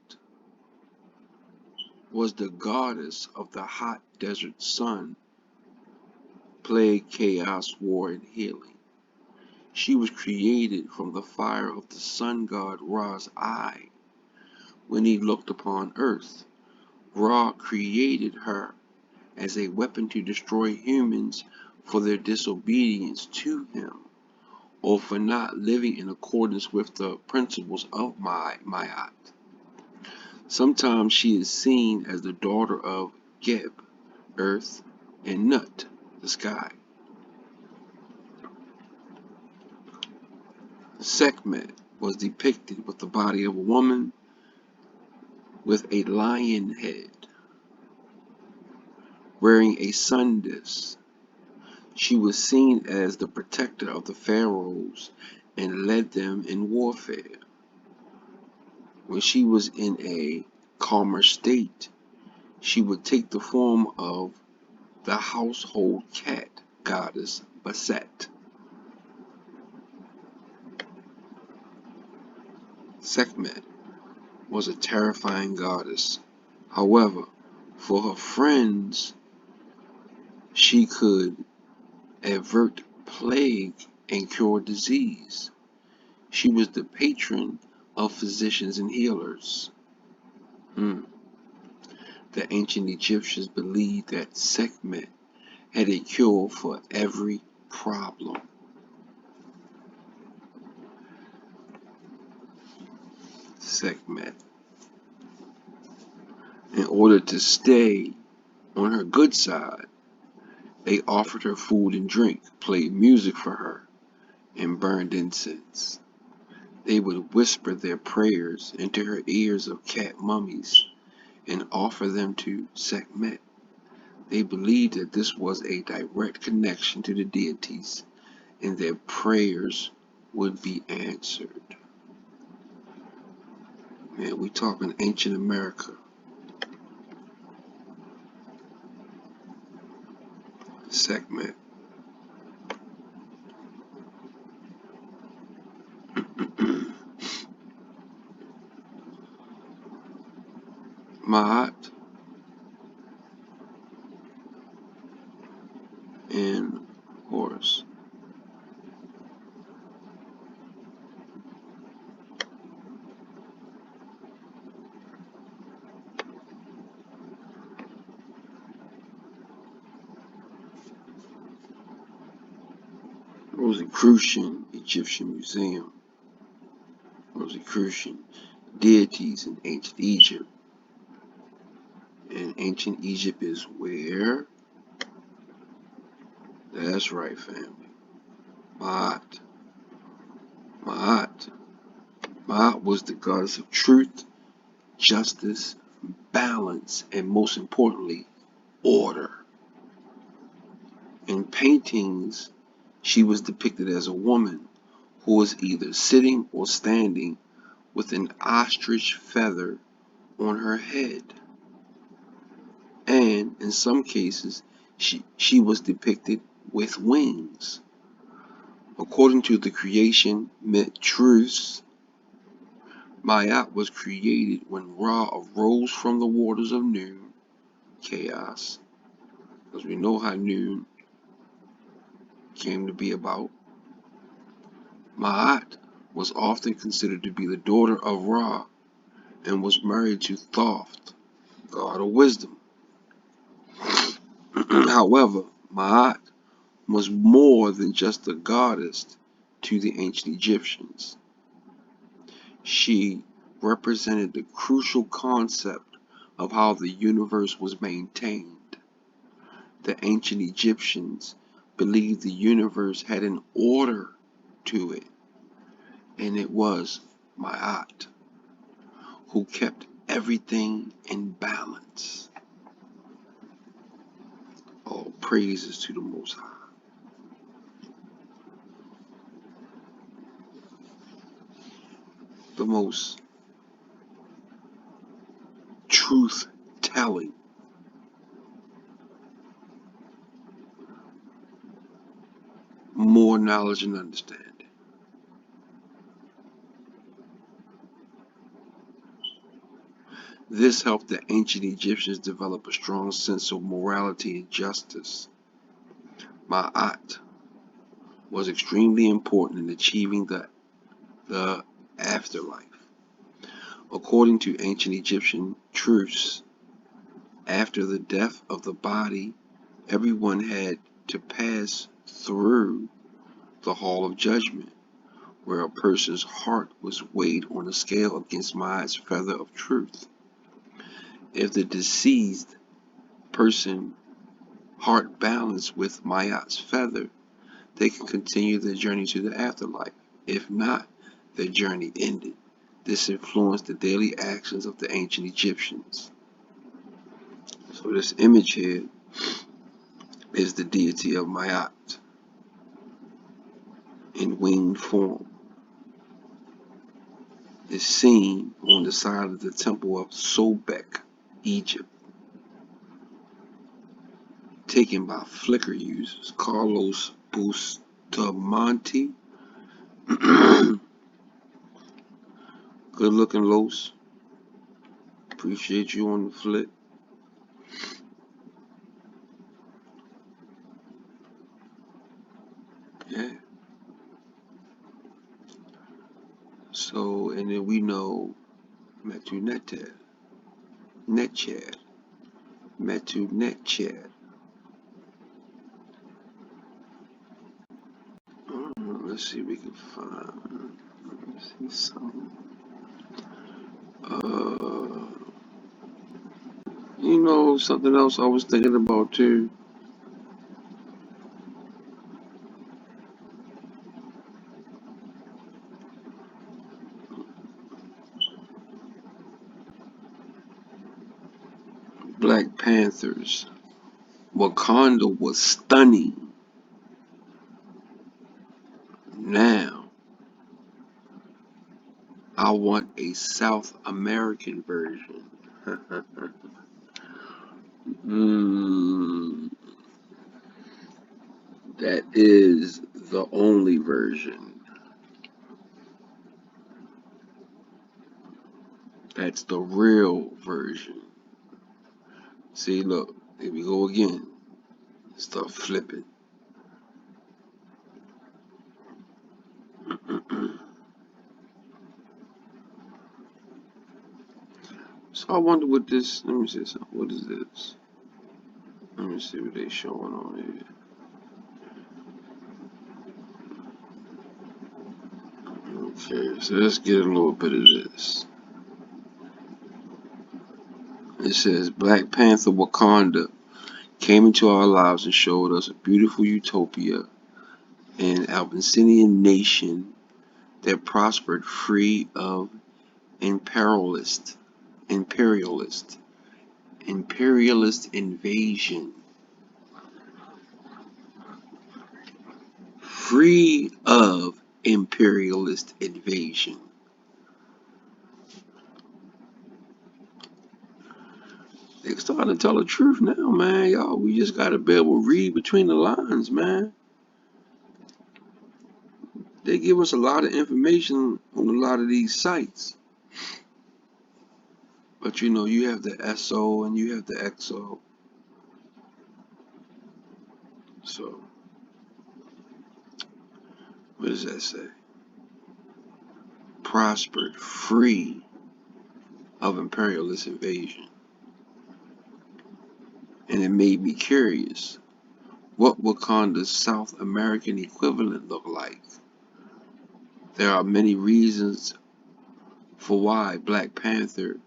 was the goddess of the hot desert sun, plague, chaos, war, and healing. She was created from the fire of the sun god Ra's eye. When he looked upon earth, Ra created her as a weapon to destroy humans for their disobedience to him, or for not living in accordance with the principles of Maat. Sometimes she is seen as the daughter of Geb, earth, and Nut, the sky. Sekhmet was depicted with the body of a woman with a lion head, wearing a sun disk. She was seen as the protector of the pharaohs and led them in warfare. When she was in a calmer state, she would take the form of the household cat goddess Bastet. Sekhmet was a terrifying goddess. However, for her friends, she could avert plague and cure disease. She was the patron of physicians and healers. The ancient Egyptians believed that Sekhmet had a cure for every problem. Sekhmet. In order to stay on her good side, they offered her food and drink, played music for her, and burned incense. They would whisper their prayers into her ears of cat mummies and offer them to Sekhmet. They believed that this was a direct connection to the deities and their prayers would be answered. Man, we talking ancient America. Sekhmet. Maat and Horus. Rosicrucian Egyptian Museum. Rosicrucian deities in ancient Egypt. And ancient Egypt is where? That's right, family. Maat. Maat. Maat was the goddess of truth, justice, balance, and most importantly, order. In paintings, she was depicted as a woman who was either sitting or standing with an ostrich feather on her head. And in some cases, she was depicted with wings. According to the creation myth truths, Maat was created when Ra arose from the waters of noon, chaos, because we know how noon came to be about. Maat was often considered to be the daughter of Ra and was married to Thoth, god of wisdom. However, Maat was more than just a goddess to the ancient Egyptians. She represented the crucial concept of how the universe was maintained. The ancient Egyptians believed the universe had an order to it, and it was Maat who kept everything in balance. All praises to the Most High. The most truth-telling, more knowledge and understanding. This helped the ancient Egyptians develop a strong sense of morality and justice. Ma'at was extremely important in achieving the afterlife. According to ancient Egyptian truths, after the death of the body, everyone had to pass through the Hall of Judgment, where a person's heart was weighed on a scale against Ma'at's feather of truth. If the deceased person heart balanced with Ma'at's feather, they can continue their journey to the afterlife. If not, their journey ended. This influenced the daily actions of the ancient Egyptians. So this image here is the deity of Maat in winged form. It's seen on the side of the temple of Sobek, Egypt. Taken by Flickr users Carlos Bustamante. Good looking, Los. Appreciate you on the flick. Yeah. So, and then we know Metu Netchad. Metu Netchad. Let's see if we can find. Let me see something. You know, something else I was thinking about too. Black Panthers. Wakanda was stunning. Now, I want a South American version. That is the only version. That's the real version. See, look, here we go again. Start flipping. So I wonder what this, let me see something. What is this? Let me see what they showing on here. Okay, so let's get a little bit of this. It says Black Panther Wakanda came into our lives and showed us a beautiful utopia, an Abyssinian nation that prospered free of imperialist invasion. Free of imperialist invasion. They starting to tell the truth now, man. Y'all, we just gotta be able to read between the lines, man. They give us a lot of information on a lot of these sites. But you know, you have the SO and you have the XO. So, what does that say? Prospered, free of imperialist invasion. And it made me curious. What Wakanda's South American equivalent look like? There are many reasons for why Black Panther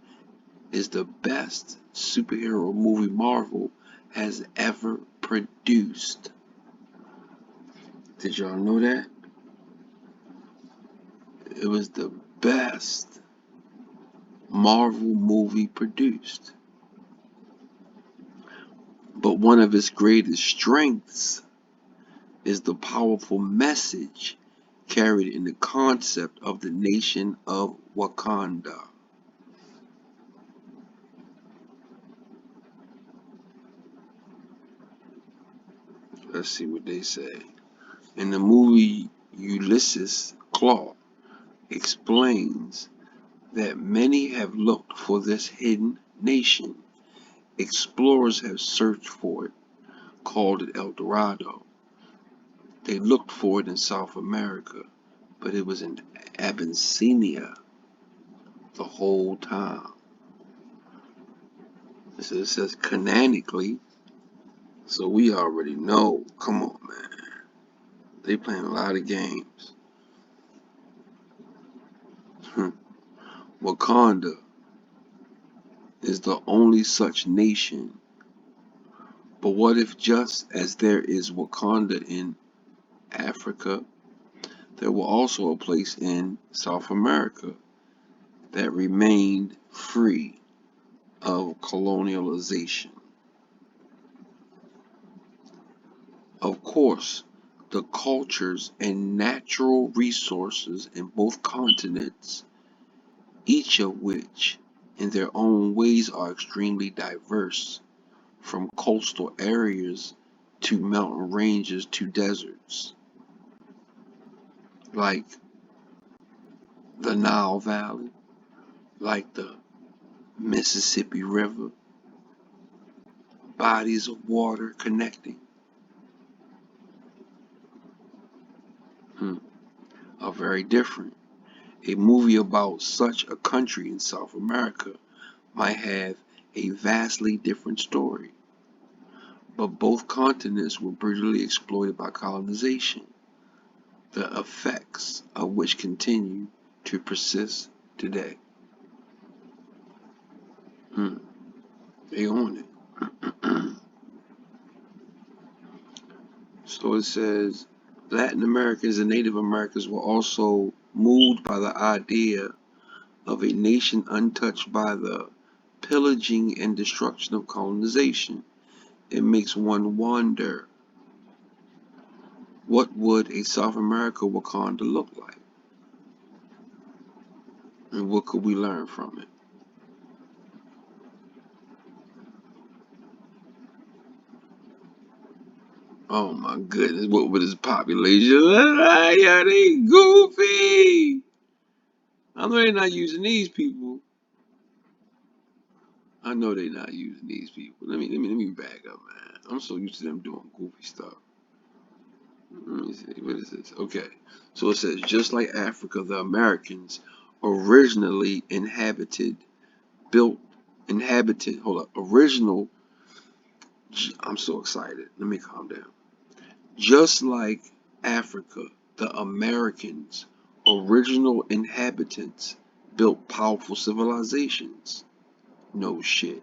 is the best superhero movie Marvel has ever produced. Did y'all know that? It was the best Marvel movie produced. But one of its greatest strengths is the powerful message carried in the concept of the nation of Wakanda. Let's see what they say. In the movie, Ulysses Claw explains that many have looked for this hidden nation. Explorers have searched for it, called it El Dorado. They looked for it in South America, but it was in Abyssinia the whole time. So it says canonically, so we already know. Come on, man. They playing a lot of games. Wakanda is the only such nation. But what if just as there is Wakanda in Africa, there was also a place in South America that remained free of colonialization? Of course, the cultures and natural resources in both continents, each of which in their own ways are extremely diverse, from coastal areas to mountain ranges to deserts, like the Nile Valley, like the Mississippi River, bodies of water connecting, are very different. A movie about such a country in South America might have a vastly different story. But both continents were brutally exploited by colonization, the effects of which continue to persist today. They own it. So it says Latin Americans and Native Americans were also moved by the idea of a nation untouched by the pillaging and destruction of colonization. It makes one wonder, what would a South America Wakanda look like? And what could we learn from it? Oh my goodness, what would his population look like? Yeah, they goofy. I know they're not using these people. I know they're not using these people. Let me back up, man. I'm so used to them doing goofy stuff. Let me see. What is this? Okay. So it says, just like Africa, the Americans originally hold up, I'm so excited. Let me calm down. Just like Africa, the Americans, original inhabitants, built powerful civilizations. No shit.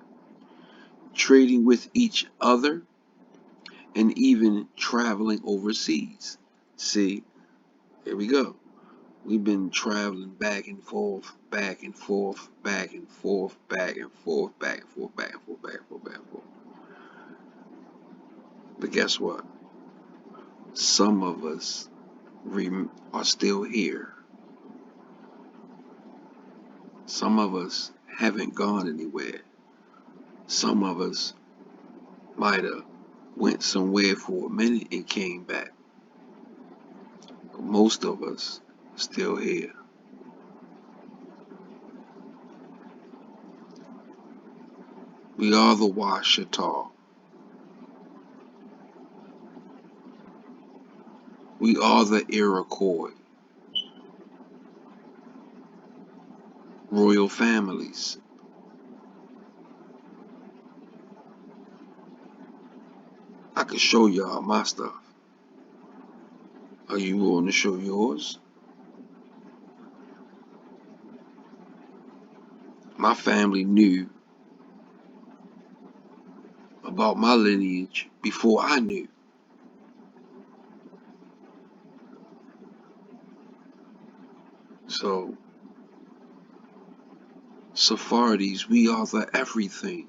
Trading with each other and even traveling overseas. See, here we go. We've been traveling back and forth, back and forth, back and forth, back and forth, back and forth, back and forth, back and forth, back and forth. But guess what? Some of us are still here. Some of us haven't gone anywhere. Some of us might have went somewhere for a minute and came back. But most of us still here. We are the Washataw. We are the Iroquois. Royal families. I can show y'all my stuff. Are you willing to show yours? My family knew about my lineage before I knew. So, Sephardi's, we are the everything.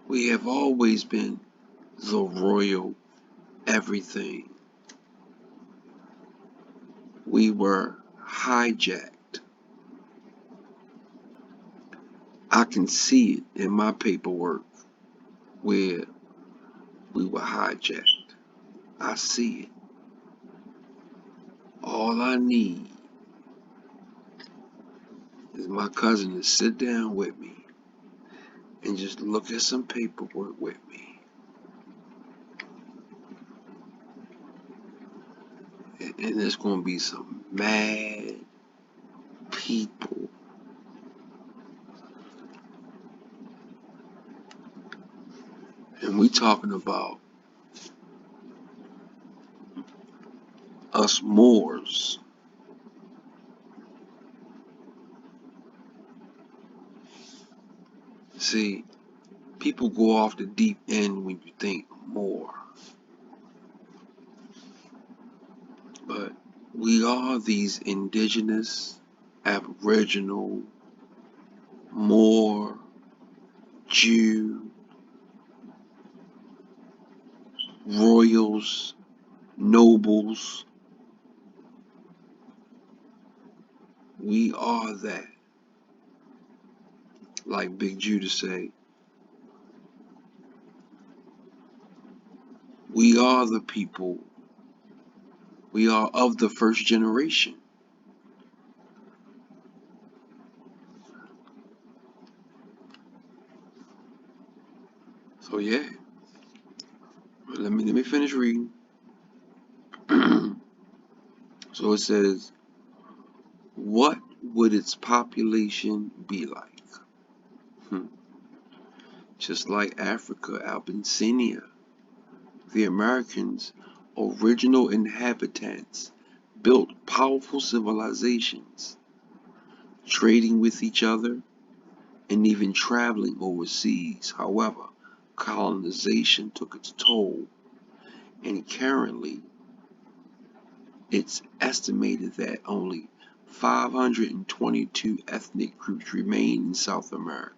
We have always been the royal everything. We were hijacked. I can see it in my paperwork where we were hijacked. I see it. All I need is my cousin to sit down with me and just look at some paperwork with me. And there's going to be some mad people. And we talking about us Moors. See, people go off the deep end when you think Moor. But we are these indigenous, aboriginal, Moor, Jew, royals, nobles. We are that. Like Big Judah say, we are the people. We are of the first generation. So yeah, let me finish reading. So it says, what would its population be like? Just like Africa, Abyssinia, the Americans, original inhabitants, built powerful civilizations, trading with each other and even traveling overseas. However, colonization took its toll, and currently it's estimated that only 522 ethnic groups remain in South America.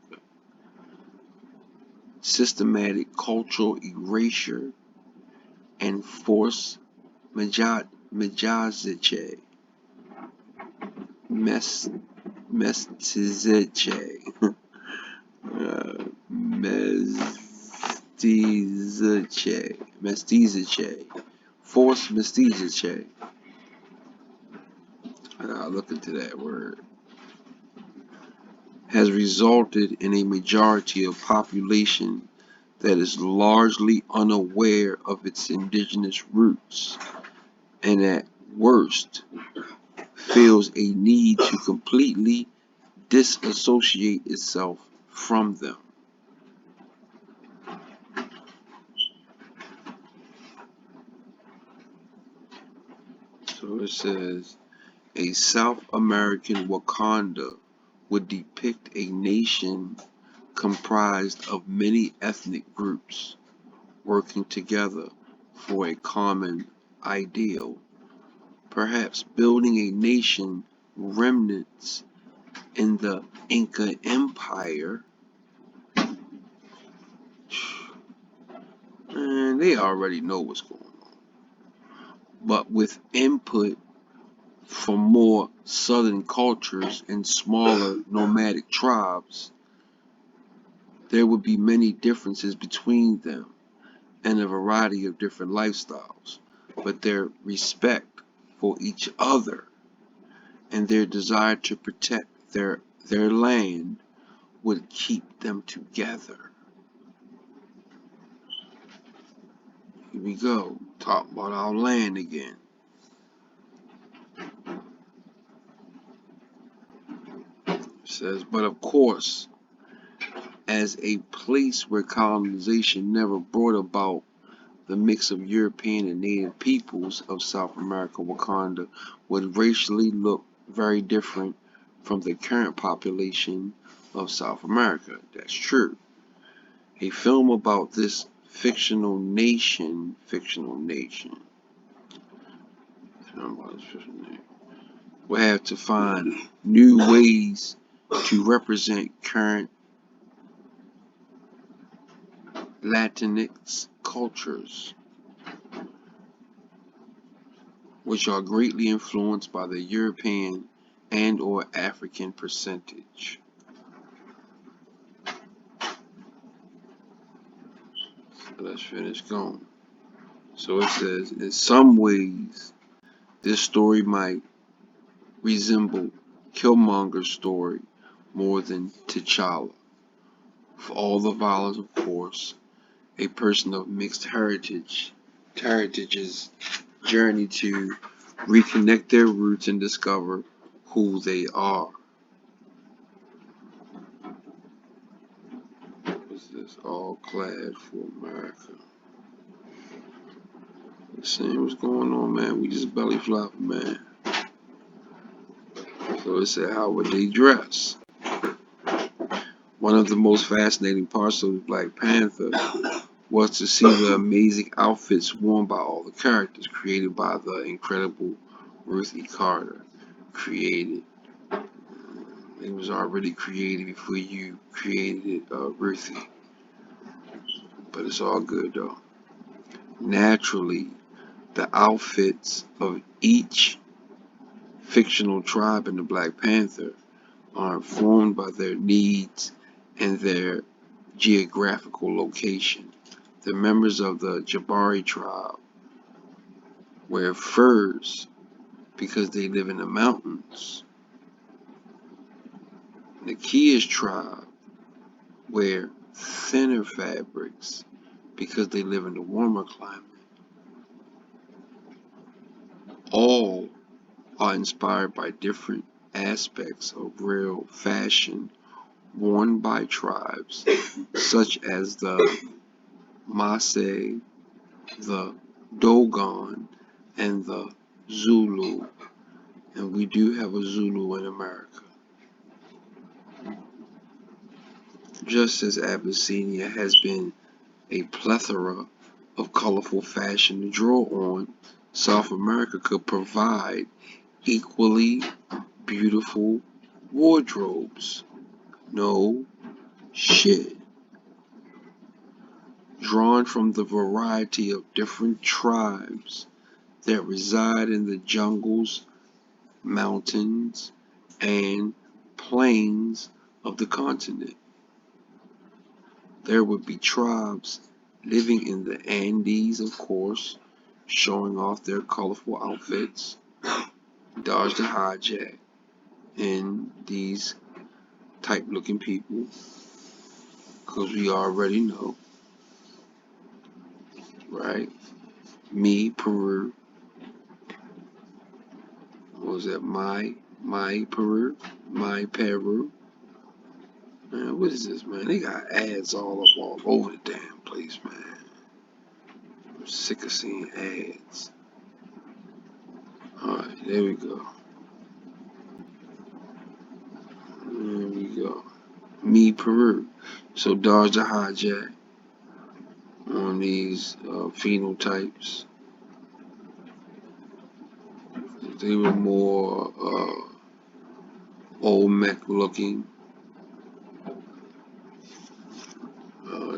Systematic cultural erasure and forced mestizaje, forced mestizaje. I gotta look into that word. Has resulted in a majority of population that is largely unaware of its indigenous roots, and at worst feels a need to completely disassociate itself from them. So it says, a South American Wakanda would depict a nation comprised of many ethnic groups working together for a common ideal, perhaps building a nation remnants in the Inca Empire. And they already know what's going on. But with input from more southern cultures and smaller nomadic tribes, there would be many differences between them and a variety of different lifestyles, but their respect for each other and their desire to protect their land would keep them together. Here we go. Talk about our land again. It says, but of course, as a place where colonization never brought about the mix of European and native peoples of South America, Wakanda would racially look very different from the current population of South America. That's true. A film about this fictional nation, will have to find new ways to represent current Latinx cultures, which are greatly influenced by the European and or African percentage. So let's finish going. So it says, in some ways, this story might resemble Killmonger's story more than T'Challa. For all the violence, of course, a person of mixed heritage's journey to reconnect their roots and discover who they are. What's this? All clad for America. Seeing what's going on, man. We just belly flopping, man. So it said, how would they dress? One of the most fascinating parts of the Black Panther was to see the amazing outfits worn by all the characters created by the incredible Ruth E. Carter. It was already created before you created it, Ruthie. But it's all good though. Naturally, the outfits of each fictional tribe in the Black Panther are informed by their needs and their geographical location. The members of the Jabari tribe wear furs because they live in the mountains. The Kia's tribe wear thinner fabrics because they live in the warmer climate. All are inspired by different aspects of real fashion worn by tribes such as the Maasai, the Dogon, and the Zulu. And we do have a Zulu in America. Just as Abyssinia has been a plethora of colorful fashion to draw on, South America could provide equally beautiful wardrobes. No shit. Drawn from the variety of different tribes that reside in the jungles, mountains, and plains of the continent. There would be tribes living in the Andes, of course, showing off their colorful outfits. Dodge the hijack and these type looking people, because we already know, right? Me, Peru. What was that? My Peru? My Peru? Man, what is this, man? They got ads all over the damn place, man. I'm sick of seeing ads. Alright, there we go. There we go. Me, Peru. So dodge the hijack on these phenotypes. They were more Olmec looking.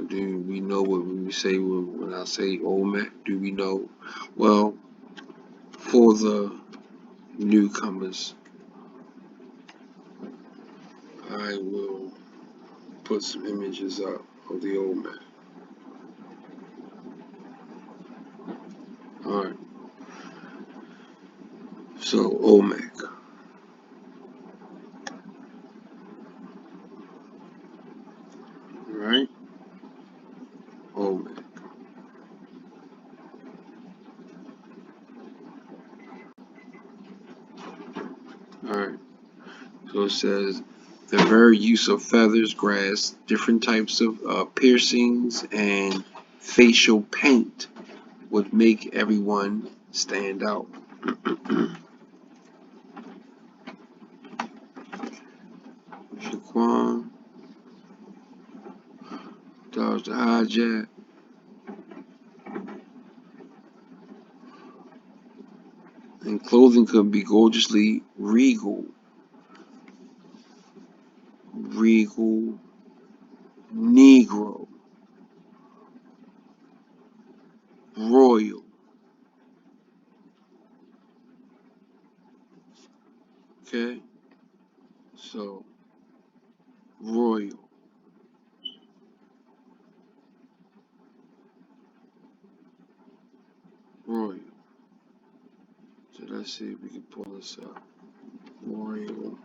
Do we know what we say when I say Olmec? Do we know? Well, for the newcomers, I will put some images up of the Olmec. Alright. So Olmec. So it says the very use of feathers, grass, different types of piercings, and facial paint would make everyone stand out. Shaquan, dodge the hijack. And clothing could be gorgeously regal, Negro, royal. Okay, so royal, royal. So let's see if we can pull this up. Royal.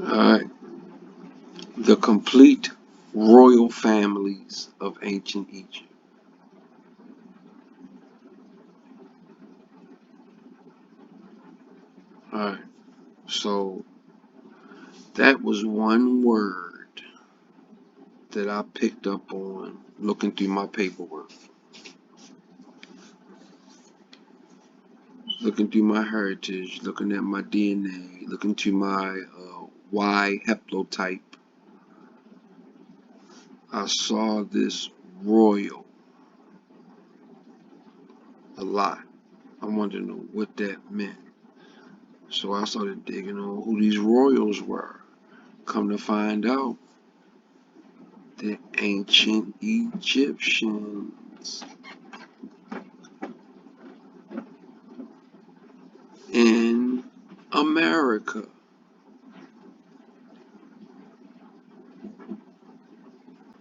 Alright. The complete royal families of ancient Egypt. Alright. So that was one word that I picked up on looking through my paperwork, looking through my heritage, looking at my DNA, looking through my Y haplotype. I saw this royal a lot. I wanted to know what that meant. So I started digging on who these royals were. Come to find out, the ancient Egyptians in America.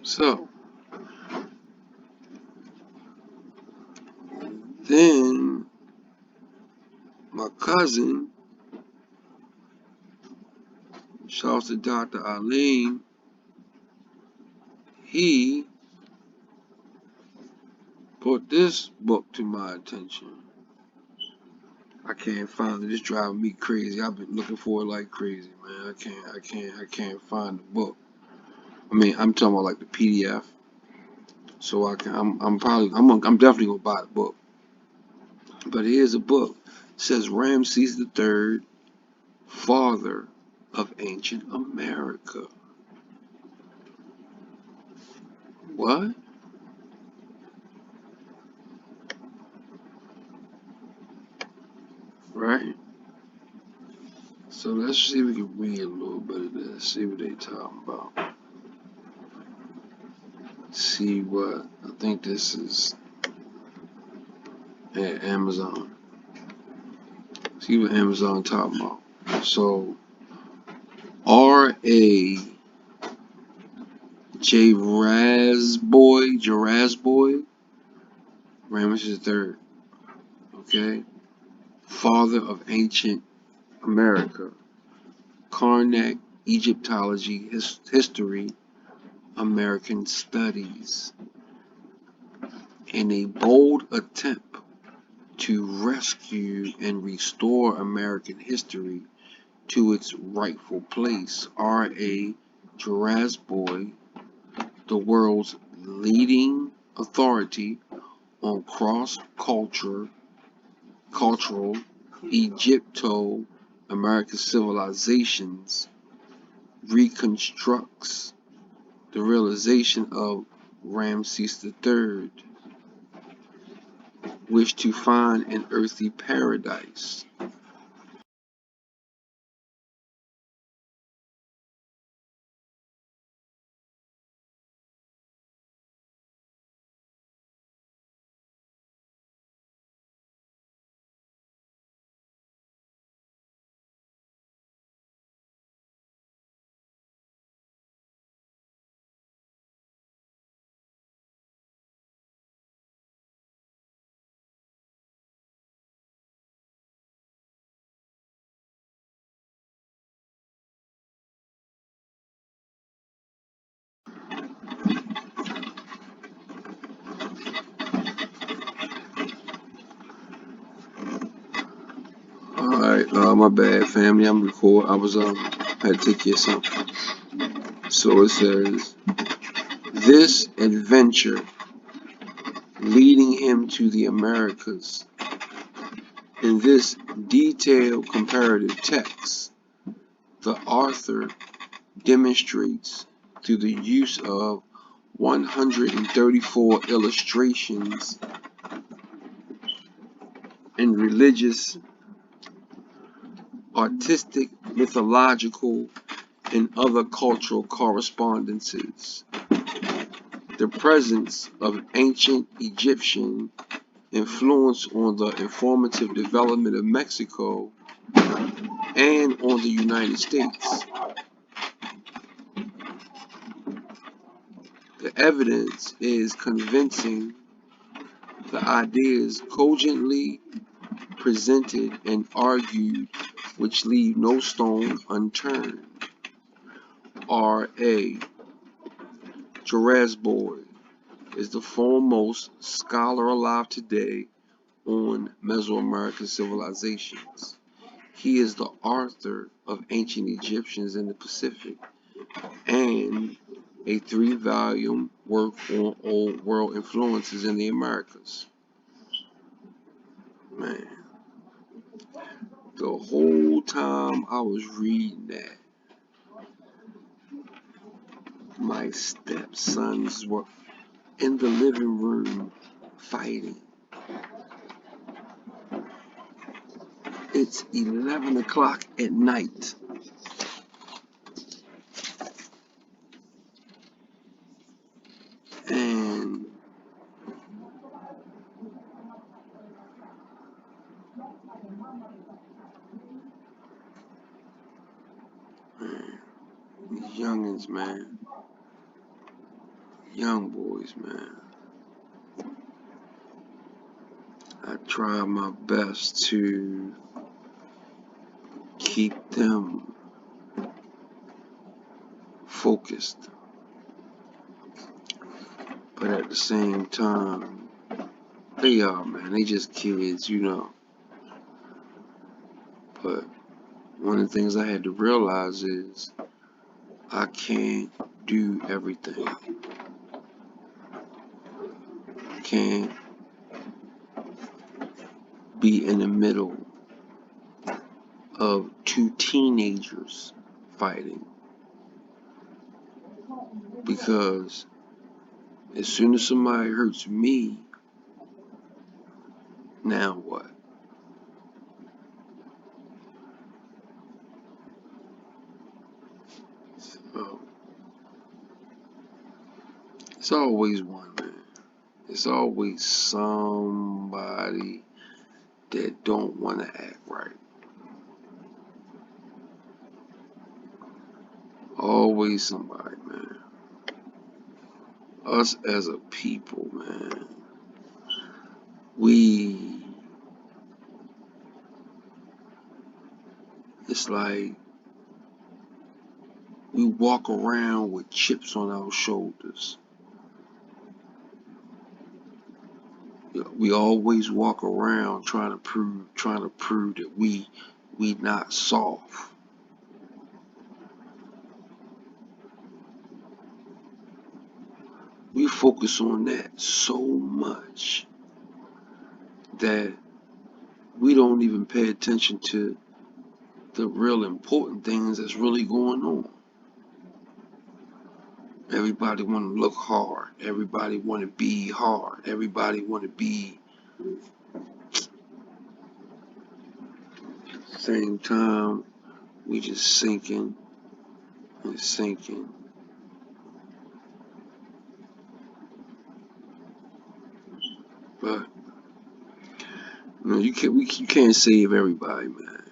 So then my cousin, shouts to Dr. Aline, he put this book to my attention. I can't find it. It's driving me crazy. I've been looking for it like crazy, man. I can't find the book. I mean, I'm talking about like the PDF. So I'm definitely gonna buy the book. But here's a book. It says Ramses III, father of ancient America. What? Right? So let's see if we can read a little bit of this. See what they talking about. See what I think this is at Amazon. See what Amazon talking about. So R.A. Jarasboy, Ramses III. Okay, father of ancient America. Karnak, Egyptology, History, American Studies. In a bold attempt to rescue and restore American history to its rightful place, R.A. Jarasboy, the world's leading authority on cross-cultural Egypto-American civilizations, reconstructs the realization of Ramses III, wished to find an earthly paradise. Alright, my bad, family. I'm recording. I had to take care of something. So it says, this adventure leading him to the Americas. In this detailed comparative text, the author demonstrates through the use of 134 illustrations in religious, artistic, mythological, and other cultural correspondences, the presence of ancient Egyptian influence on the informative development of Mexico and on the United States. The evidence is convincing, the ideas cogently presented and argued, which leave no stone unturned. R.A. Jarasboy is the foremost scholar alive today on Mesoamerican civilizations. He is the author of Ancient Egyptians in the Pacific and a 3-volume work on Old World influences in the Americas. Man, the whole time I was reading that, my stepsons were in the living room fighting. It's 11 o'clock at night. And man, these youngins, man, young boys, man, I try my best to keep them focused, but at the same time, they are, man, they just kids, you know. But one of the things I had to realize is I can't do everything. I can't be in the middle of 2 teenagers fighting, because as soon as somebody hurts me, now what? So it's always one, man. It's always somebody that don't want to act right. Always somebody, man. Us as a people, man, it's like we walk around with chips on our shoulders. We always walk around trying to prove that we not soft. We focus on that so much that we don't even pay attention to the real important things that's really going on. Everybody want to look hard. Everybody want to be hard. Everybody want to be. Same time, we just sinking and sinking. But you can't save everybody, man.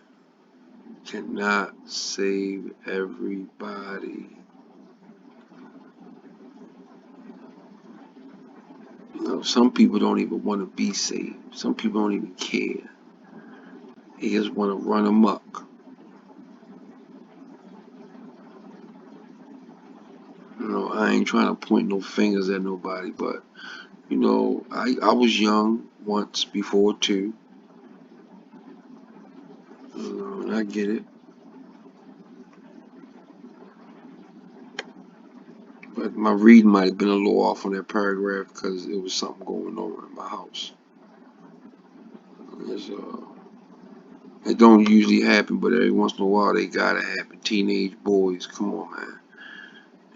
You cannot save everybody. Some people don't even want to be saved. Some people don't even care. They just want to run amok. I ain't trying to point no fingers at nobody, but I was young once before too. I get it. But my reading might have been a little off on that paragraph because it was something going on in my house. It's, it don't usually happen, but every once in a while they gotta happen. Teenage boys, come on, man.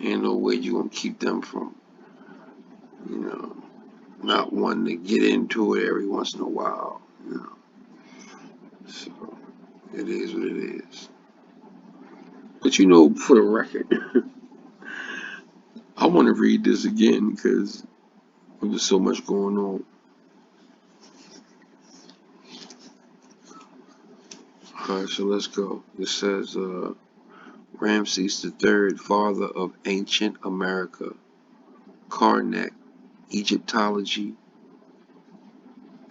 Ain't no way you gonna keep them from, you know, not wanting to get into it every once in a while. You know, so it is what it is. But for the record, I want to read this again because there was so much going on. All right, so let's go. It says, Ramses III, father of ancient America, Karnak, Egyptology,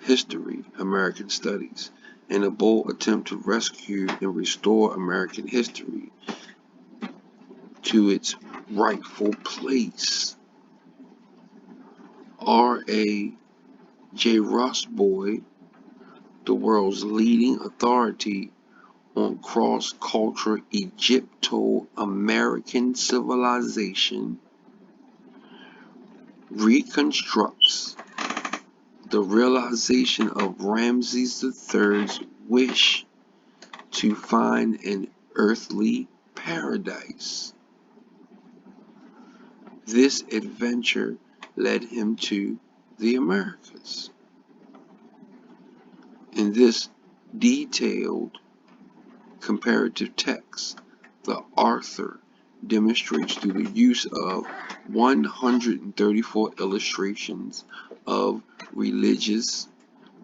history, American studies, in a bold attempt to rescue and restore American history to its rightful place. R.A. J. Rossboy, the world's leading authority on cross-cultural Egypto-American civilization, reconstructs the realization of Ramses III's wish to find an earthly paradise. This adventure led him to the Americas. In this detailed comparative text, the author demonstrates through the use of 134 illustrations of religious,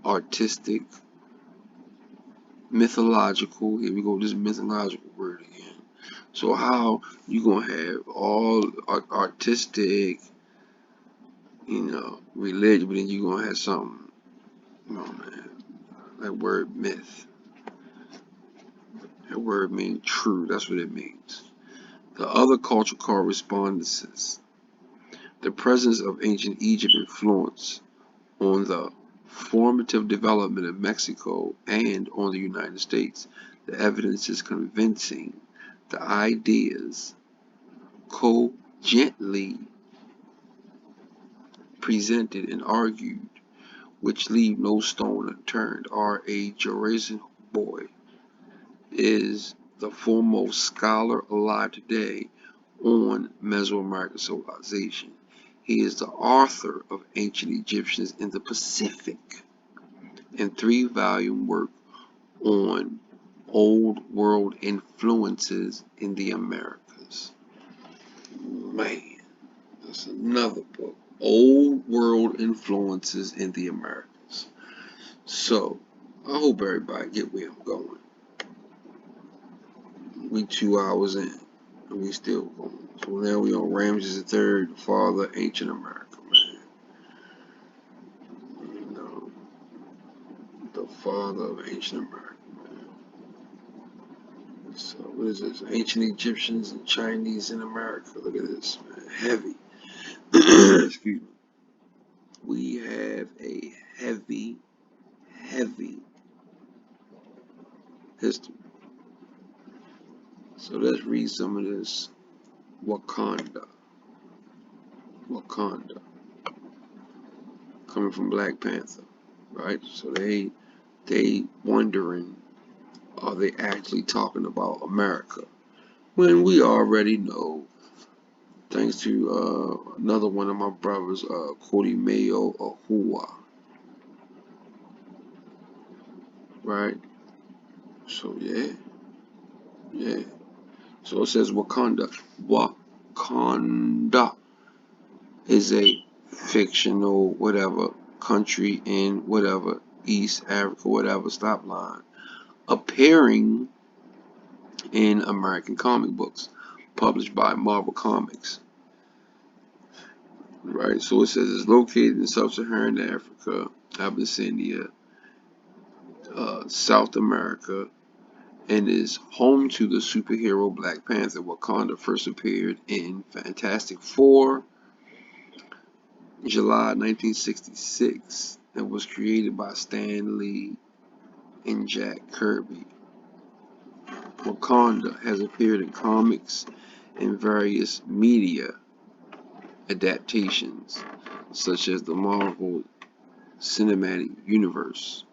artistic, mythological, here we go, this mythological word again. So how you gonna have all artistic, religion, but then you gonna have something, man, that word myth. That word means true, that's what it means. The other cultural correspondences. The presence of ancient Egypt influence on the formative development of Mexico and on the United States. The evidence is convincing. The ideas cogently presented and argued, which leave no stone unturned. R.A. Jerasin Boy is the foremost scholar alive today on Mesoamerican civilization. He is the author of Ancient Egyptians in the Pacific and 3-volume work on Old World influences in the Americas. Man, that's another book. Old World influences in the Americas. So, I hope everybody get where I'm going. We 2 hours in, and we still going. So now we on Ramses III, the father of ancient America, man. The father of ancient America, man. So what is this? Ancient Egyptians and Chinese in America. Look at this, man. Heavy. Excuse me. We have a heavy, heavy history. So let's read some of this Wakanda. Wakanda. Coming from Black Panther, right? So they wondering, are they actually talking about America? When we already know, thanks to another one of my brothers, Cody Mayo Ahua, right? So yeah. So it says Wakanda. Wakanda is a fictional whatever country in whatever East Africa, whatever stop line, appearing in American comic books published by Marvel Comics. Right, so it says it's located in sub-Saharan Africa, Abyssinia, South America, and is home to the superhero Black Panther. Wakanda first appeared in Fantastic Four, July 1966, and was created by Stan Lee and Jack Kirby. Wakanda has appeared in comics and various media adaptations, such as the Marvel Cinematic Universe.